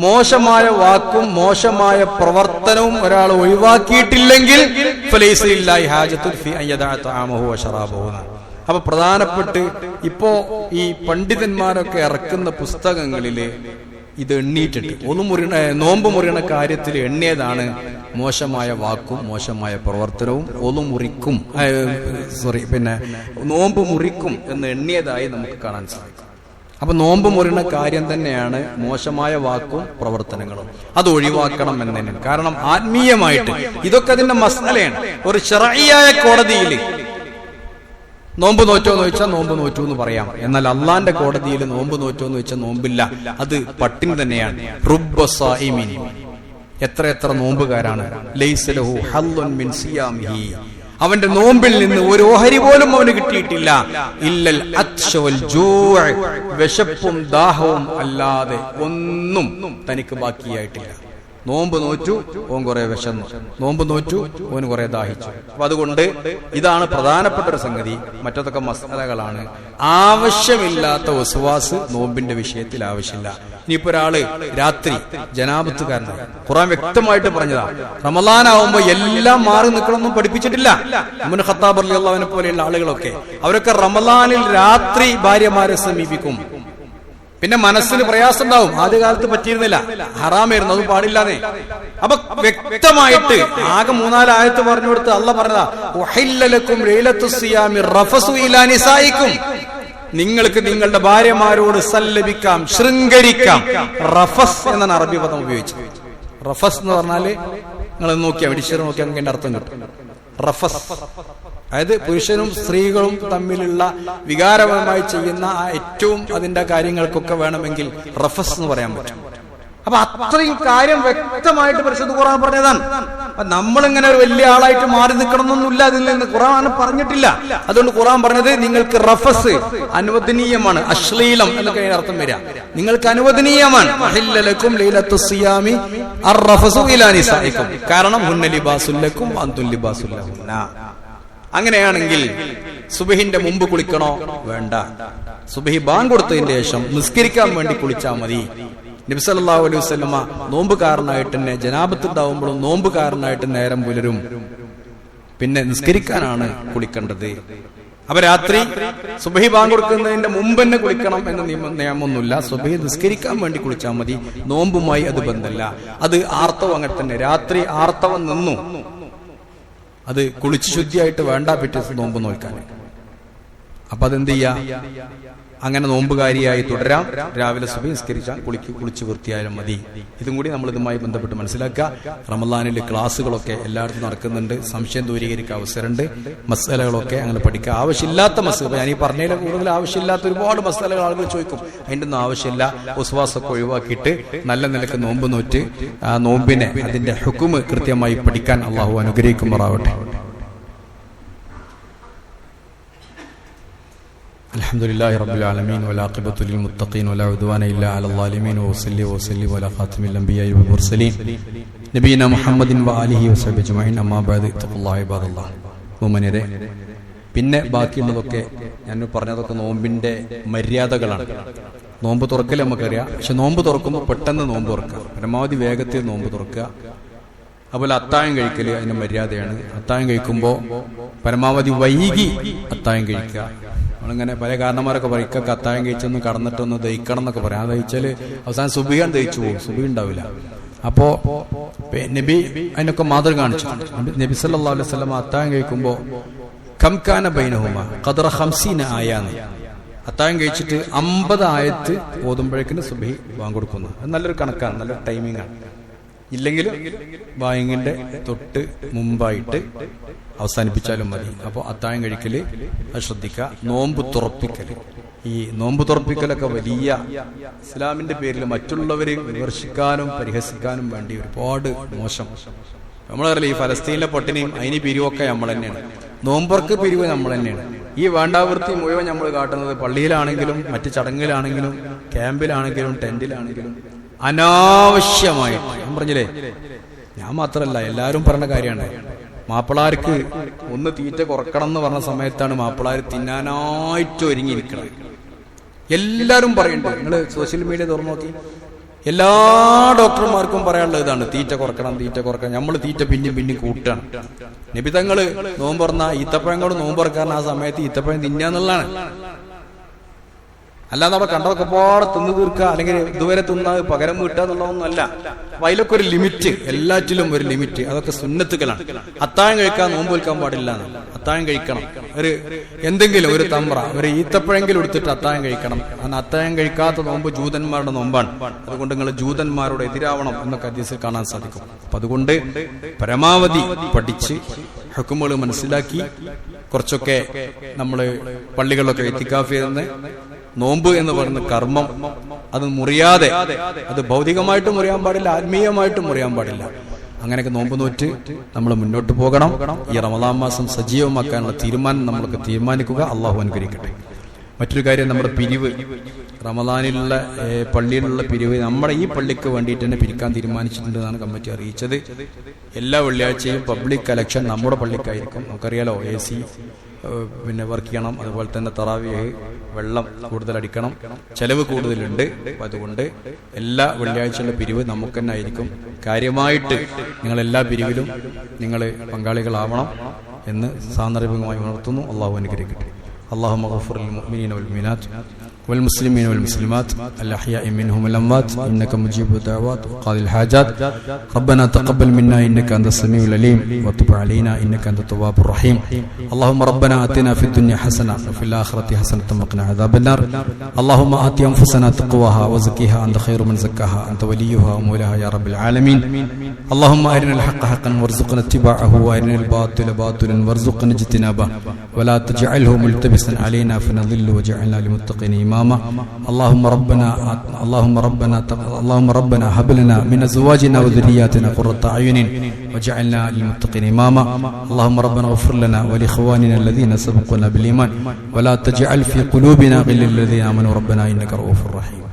മോശമായ വാക്കും മോശമായ പ്രവർത്തനവും ഒരാൾ ഒഴിവാക്കിയിട്ടില്ലെങ്കിൽ ഫലൈസ ലില്ലാഹി ഹാജത്തുൻ ഫീ അൻ യദഅ തആമഹു വശറാബഹു. അപ്പൊ പ്രധാനപ്പെട്ട് ഇപ്പോ ഈ പണ്ഡിതന്മാരൊക്കെ ഇറക്കുന്ന പുസ്തകങ്ങളില് ഇത് എണ്ണിയിട്ടുണ്ട്. നോമ്പ് മുറിയണ കാര്യത്തിൽ എണ്ണിയതാണ് മോശമായ വാക്കും മോശമായ പ്രവർത്തനവും നോമ്പ് മുറിക്കും എന്ന് എണ്ണിയതായി നമുക്ക് കാണാൻ സാധിക്കും. അപ്പൊ നോമ്പ് മുറിയണ കാര്യം തന്നെയാണ് മോശമായ വാക്കും പ്രവർത്തനങ്ങളും. അത് ഒഴിവാക്കണം എന്ന് തന്നെയാണ്. കാരണം ആത്മീയമായിട്ട് ഇതൊക്കെ അതിന്റെ മസലയാണ്. ഒരു ശർഈയായ കോടതിയിൽ നോമ്പ് നോറ്റോ എന്ന് ചോദിച്ചാൽ നോമ്പ് നോറ്റു എന്ന് പറയാം. എന്നാൽ അള്ളാന്റെ കോടതിയിൽ നോമ്പ് നോറ്റോ എന്ന് വെച്ചാൽ നോമ്പില്ല, അത് പട്ടിണി തന്നെയാണ്. റുബ്ബ സായിമിൻ, എത്ര നോമ്പുകാരാണ് ലൈസ ലഹു ഹല്ലുൻ മിൻ സിയാമിഹി, അവന്റെ നോമ്പിൽ നിന്ന് ഒരു ഓഹരി പോലും അവന് കിട്ടിയിട്ടില്ല. ഇല്ലൽ അത്ശ വൽ ജൂഅ, വിശപ്പും ദാഹവും അല്ലാതെ ഒന്നും തനിക്ക് ബാക്കിയായിട്ടില്ല. നോമ്പ് നോറ്റു, ഓൻ കുറെ വിശന്നു, നോമ്പ് നോറ്റു, ഓന് കുറെ ദാഹിച്ചു. അപ്പൊ അതുകൊണ്ട് ഇതാണ് പ്രധാനപ്പെട്ട ഒരു സംഗതി. മറ്റൊക്കെ മസാലകളാണ്. ആവശ്യമില്ലാത്ത വസ്വാസ് നോമ്പിന്റെ വിഷയത്തിൽ ആവശ്യമില്ല. ഇനിയിപ്പോ ഒരാള് രാത്രി ജനാബത്തുകാരനാണ്, ഖുർആൻ വ്യക്തമായിട്ട് പറഞ്ഞതാ, റമളാനാവുമ്പോ എല്ലാം മാറി നിൽക്കണമെന്നും പഠിപ്പിച്ചിട്ടില്ല. ഉമർ ഖത്താബ് റളിയല്ലാഹു അൻഹു പോലെയുള്ള ആളുകളൊക്കെ അവരൊക്കെ റമളാനിൽ രാത്രി ഭാര്യമാരെ സമീപിക്കും. പിന്നെ മനസ്സിന് പ്രയാസം ഉണ്ടാവും, ആദ്യകാലത്ത് പറ്റിയിരുന്നില്ല, ഹറാമായിരുന്നു, അത് പാടില്ലാന്നേ. അപ്പൊ വ്യക്തമായിട്ട് ആകെ 3-4 ആയത്ത് പറഞ്ഞു കൊടുത്ത് അള്ളാഹ് പറഞ്ഞതാ, ഉഹില്ല ലക്കും ലൈലത്തുസ് സിയാമി റഫസു ഇലാ നിസായിക്കും, നിങ്ങൾക്ക് നിങ്ങളുടെ ഭാര്യമാരോട് സല്ലപിക്കാം, ശൃംഗരിക്കാം. റഫസ് എന്നാണ് അറബി പദം ഉപയോഗിച്ചത്. റഫസ് എന്ന് പറഞ്ഞാല് നിങ്ങൾ നോക്കിയാൽ ഡിക്ഷണറി നോക്കിയാൽ അതിന്റെ അർത്ഥം കിട്ടും. റഫസ് അതായത് പുരുഷനും സ്ത്രീകളും തമ്മിലുള്ള വികാരപരമായി ചെയ്യുന്ന ഏറ്റവും അതിന്റെ കാര്യങ്ങൾക്കൊക്കെ വേണമെങ്കിൽ റഫസ് എന്ന് പറയാൻ പറ്റും. അപ്പൊ അത്രയും കാര്യം വ്യക്തമായിട്ട് പരിശുദ്ധ ഖുർആൻ പറഞ്ഞതാണ്. നമ്മളിങ്ങനെ ഒരു വലിയ ആളായിട്ട് മാറി നിൽക്കണമെന്നൊന്നുമില്ല അതിൽ നിന്ന് ഖുർആൻ പറഞ്ഞിട്ടില്ല. അതുകൊണ്ട് ഖുർആൻ പറഞ്ഞത് നിങ്ങൾക്ക് റഫസ് അനുവദനീയമാണ്, അശ്ലീലം എന്നൊക്കെ അർത്ഥം വരിക, നിങ്ങൾക്ക് അനുവദനീയമാണ്. കാരണം അങ്ങനെയാണെങ്കിൽ സുബഹിന്റെ മുമ്പ് കുളിക്കണോ? വേണ്ട. സുബഹി ബാങ്ക് കൊടുത്തതിന് ശേഷം നിസ്കരിക്കാൻ വേണ്ടി കുളിച്ചാൽ മതി. നബി സല്ലല്ലാഹു അലൈഹി വസല്ലമ നോമ്പുകാരനായിട്ട് തന്നെ ജനാബത്തുണ്ടാവുമ്പോഴും നോമ്പുകാരനായിട്ട് നേരം പുലരും. പിന്നെ നിസ്കരിക്കാനാണ് കുളിക്കേണ്ടത്. അപ്പൊ രാത്രി സുബഹി ബാങ്ക് കൊടുക്കുന്നതിന്റെ മുമ്പ് തന്നെ കുളിക്കണം എന്ന നിയമമൊന്നുമില്ല. സുബഹി നിസ്കരിക്കാൻ വേണ്ടി കുളിച്ചാൽ മതി. നോമ്പുമായി അത് ബന്ധമില്ല. അത് ആർത്തവം അങ്ങനെ തന്നെ. രാത്രി ആർത്തവം നിന്നു, അത് കുളിച്ച് ശുദ്ധിയായിട്ട് വേണ്ട പിറ്റേ നോമ്പ് നോക്കാൻ. അപ്പൊ അതെന്ത് ചെയ്യാ? അങ്ങനെ നോമ്പുകാരിയായി തുടരാം. രാവിലെ സുബഹി നിസ്കരിച്ചാൽ കുളിച്ച് വൃത്തിയായാലും മതി. ഇതും കൂടി നമ്മൾ ഇതുമായി ബന്ധപ്പെട്ട് മനസ്സിലാക്കുക. റമദാനിലെ ക്ലാസ്സുകളൊക്കെ എല്ലായിടത്തും നടക്കുന്നുണ്ട്. സംശയം ദൂരീകരിക്കാൻ അവസരമുണ്ട്. മസാലകളൊക്കെ അങ്ങനെ പഠിക്കുക. ആവശ്യമില്ലാത്ത മസാല, ഞാൻ ഈ പറഞ്ഞതിൽ കൂടുതൽ ആവശ്യമില്ലാത്ത ഒരുപാട് മസാലകൾ ആളുകൾ ചോദിക്കും. അതിൻ്റെ ഒന്നും ആവശ്യമില്ല. ഉസ്വാസൊക്കെ ഒഴിവാക്കിയിട്ട് നല്ല നിലക്ക് നോമ്പ് നോറ്റ് ആ നോമ്പിനെ അതിന്റെ ഹുക്കുമ് കൃത്യമായി പഠിക്കാൻ അള്ളാഹു അനുഗ്രഹിക്കുമാറാവട്ടെ. الحمدلله رب العالمين والعاقبة للمتقين ولا عدوان إلا على الظالمين وصلي وسلم على خاتم الأنبياء والمرسلين نبينا محمد وآله وصحبه أجمعين أما بعد اتقوا الله عباد الله. മുഅ്മിനീങ്ങളെ, പിന്നെ ബാക്കിയുള്ളതൊക്കെ ഞാൻ പറഞ്ഞതൊക്കെ നോമ്പിന്റെ മര്യാദകളാണ്. നോമ്പ് തുറക്കൽ നമുക്കറിയാം. പക്ഷെ നോമ്പ് തുറക്കുമ്പോൾ പെട്ടെന്ന് നോമ്പ് തുറക്കുക, പരമാവധി വേഗത്തിൽ നോമ്പ് തുറക്കുക. അതുപോലെ അത്താഴം കഴിക്കൽ അതിന്റെ മര്യാദയാണ്. അത്താഴം കഴിക്കുമ്പോൾ പരമാവധി വൈകി അത്താഴം കഴിക്കുക. നമ്മളിങ്ങനെ പല കാരണന്മാരൊക്കെ പറയും ഇക്കൊക്കെ അത്താഴം കഴിച്ചൊന്ന് കടന്നിട്ടൊന്ന് ദഹിക്കണം എന്നൊക്കെ പറയാം. അത് ദഹിച്ചാല് അവസാനം സുബഹിയാണ് ദഹിച്ചു പോകും, സുബഹി ഉണ്ടാവില്ല. അപ്പോ നബി അതിനൊക്കെ മാതൃക കാണിച്ചു. നബി സല്ലല്ലാഹു അലൈഹി വസല്ലം അത്താഴം കഴിക്കുമ്പോ കംകാന ബൈനഹുമാ ഖദ്റ 50 ആയാന്ന്, അത്താഴം കഴിച്ചിട്ട് 50 ആയത്ത് ഓതുമ്പോഴേക്കിന് സുബഹി ബാങ്ക് കൊടുക്കുന്നു. അത് നല്ലൊരു കണക്കാണ്, നല്ലൊരു ടൈമിംഗ് ആണ്. ഇല്ലെങ്കിലും ബാങ്കിന്റെ തൊട്ട് മുമ്പായിട്ട് അവസാനിപ്പിച്ചാലും മതി. അപ്പോൾ അത്താഴം കഴിക്കല് അത് ശ്രദ്ധിക്കുക. നോമ്പ് തുറപ്പിക്കല്, ഈ നോമ്പ് തുറപ്പിക്കലൊക്കെ വലിയ ഇസ്ലാമിന്റെ പേരിൽ മറ്റുള്ളവരെ വിമർശിക്കാനും പരിഹസിക്കാനും വേണ്ടി ഒരുപാട് മോശം. നമ്മളറിയില്ല, ഈ ഫലസ്തീനിലെ പൊട്ടിനെയും അതിന് പിരിവൊക്കെ നമ്മൾ തന്നെയാണ്. നോമ്പർക്ക് പിരിവ് നമ്മൾ തന്നെയാണ്. ഈ വേണ്ടാവൃത്തി മുഴുവൻ നമ്മൾ കാട്ടുന്നത് പള്ളിയിലാണെങ്കിലും മറ്റു ചടങ്ങിലാണെങ്കിലും ക്യാമ്പിലാണെങ്കിലും ടെന്റിലാണെങ്കിലും അനാവശ്യമായിട്ട്. ഞാൻ പറഞ്ഞില്ലേ, ഞാൻ മാത്രല്ല എല്ലാവരും പറഞ്ഞ കാര്യമാണ്. മാപ്പിളാർക്ക് ഒന്ന് തീറ്റ കുറക്കണം എന്ന് പറഞ്ഞ സമയത്താണ് മാപ്പിളാർ തിന്നാനായിട്ട് ഒരുങ്ങിയിരിക്കുന്നത്. എല്ലാവരും പറയുന്നുണ്ട്. നിങ്ങൾ സോഷ്യൽ മീഡിയ തുറന്നു നോക്കി, എല്ലാ ഡോക്ടർമാർക്കും പറയാനുള്ളത് ഇതാണ്, തീറ്റ കുറക്കണം, തീറ്റ കുറക്കണം. നമ്മൾ തീറ്റ പിന്നെയും കൂട്ടാണ്. നബി തങ്ങള് നോമ്പ് പറഞ്ഞാൽ ഈത്തപ്പഴങ്ങൾ നോമ്പ് തുറക്കാൻ ആ സമയത്ത് ഈത്തപ്പഴം തിന്നാന്നുള്ളതാണ്. അല്ലാതെ അവിടെ കണ്ടതൊക്കെ പാടെ തിന്നു തീർക്കുക, അല്ലെങ്കിൽ ഇതുവരെ തിന്നത് പകരം വീട്ടുക എന്നുള്ളതൊന്നുമല്ല. അതിലൊക്കെ ഒരു ലിമിറ്റ്, എല്ലാറ്റിലും ഒരു ലിമിറ്റ്. അതൊക്കെ സുന്നത്തുകളാണ്. അത്താഴം കഴിക്കാൻ നോമ്പ് വെക്കാൻ പാടില്ല. അത്താഴം കഴിക്കണം, ഒരു എന്തെങ്കിലും ഒരു തമ്പ്ര ഒരു ഈത്തപ്പഴെങ്കിലും എടുത്തിട്ട് അത്താഴം കഴിക്കണം. കാരണം അത്താഴം കഴിക്കാത്ത നോമ്പ് ജൂതന്മാരുടെ നോമ്പാണ്. അതുകൊണ്ട് നിങ്ങൾ ജൂതന്മാരോട് എതിരാവണം എന്നൊക്കെ ഹദീസിൽ കാണാൻ സാധിക്കും. അപ്പൊ അതുകൊണ്ട് പരമാവധി പഠിച്ച് ഹുക്കുമുകൾ മനസ്സിലാക്കി കുറച്ചൊക്കെ നമ്മൾ പള്ളികളിലൊക്കെ ഇത്തിക്കാഫ് ചെയ്യുന്ന നോമ്പ് എന്ന് പറയുന്ന കർമ്മം അത് മുറിയാതെ, അത് ഭൗതികമായിട്ടും മുറിയാൻ പാടില്ല, ആത്മീയമായിട്ടും മുറിയാൻ പാടില്ല. അങ്ങനെയൊക്കെ നോമ്പ് നോറ്റ് നമ്മൾ മുന്നോട്ട് പോകണം. ഈ റമദാൻ മാസം സജീവമാക്കാനുള്ള തീരുമാനം നമ്മളൊക്കെ തീരുമാനിക്കുക. അള്ളാഹു അനുഗ്രഹിക്കട്ടെ. മറ്റൊരു കാര്യം, നമ്മുടെ പിരിവ്, റമദാനിലുള്ള പള്ളിയിലുള്ള പിരിവ് നമ്മുടെ ഈ പള്ളിക്ക് വേണ്ടിയിട്ട് തന്നെ പിരിക്കാൻ തീരുമാനിച്ചിട്ടുണ്ടെന്നാണ് കമ്മിറ്റി അറിയിച്ചത്. എല്ലാ വെള്ളിയാഴ്ചയും പബ്ലിക് കലക്ഷൻ നമ്മുടെ പള്ളിക്കായിരിക്കും. നമുക്കറിയാലോ, AC പിന്നെ വർക്ക് ചെയ്യണം. അതുപോലെ തന്നെ തറാവീഹ് വെള്ളം കൂടുതൽ അടിക്കണം, ചെലവ് കൂടുതലുണ്ട്. അതുകൊണ്ട് എല്ലാ വെള്ളിയാഴ്ചയുള്ള പിരിവ് നമുക്ക് തന്നെ ആയിരിക്കും. കാര്യമായിട്ട് നിങ്ങൾ എല്ലാ പിരിവിലും നിങ്ങൾ പങ്കാളികളാവണം എന്ന് സാന്ദർഭികമായി ഉണർത്തുന്നു. അള്ളാഹു അനുഗ്രഹിക്കട്ടെ. اللهم اغفر للمؤمنين والمؤمنات والمسلمين والمسلمات الأحياء منهم والأموات إنك مجيب الدعوات وقاضي الحاجات. ربنا تقبل منا إنك أنت السميع العليم وتب علينا إنك أنت التواب الرحيم. اللهم ربنا آتنا في الدنيا حسنة وفي الآخرة حسنة وقنا عذاب النار. اللهم آت أنفسنا تقواها وزكيها أنت خير من زكاها أنت وليها ومولاها يا رب العالمين. اللهم أرنا الحق حقا وارزقنا اتباعه وأرنا الباطل باطلا وارزقنا اجتنابه ولا تجعله ملتبسا تلبسا علينا فنضل وجعلنا للمتقين إماما اللهم ربنا هب لنا من أزواجنا وذرياتنا قرة أعين وجعلنا للمتقين إماما اللهم ربنا اغفر لنا ولإخواننا الذين سبقونا بالإيمان ولا تجعل في قلوبنا غلا للذين آمنوا ربنا إنك رؤوف رحيم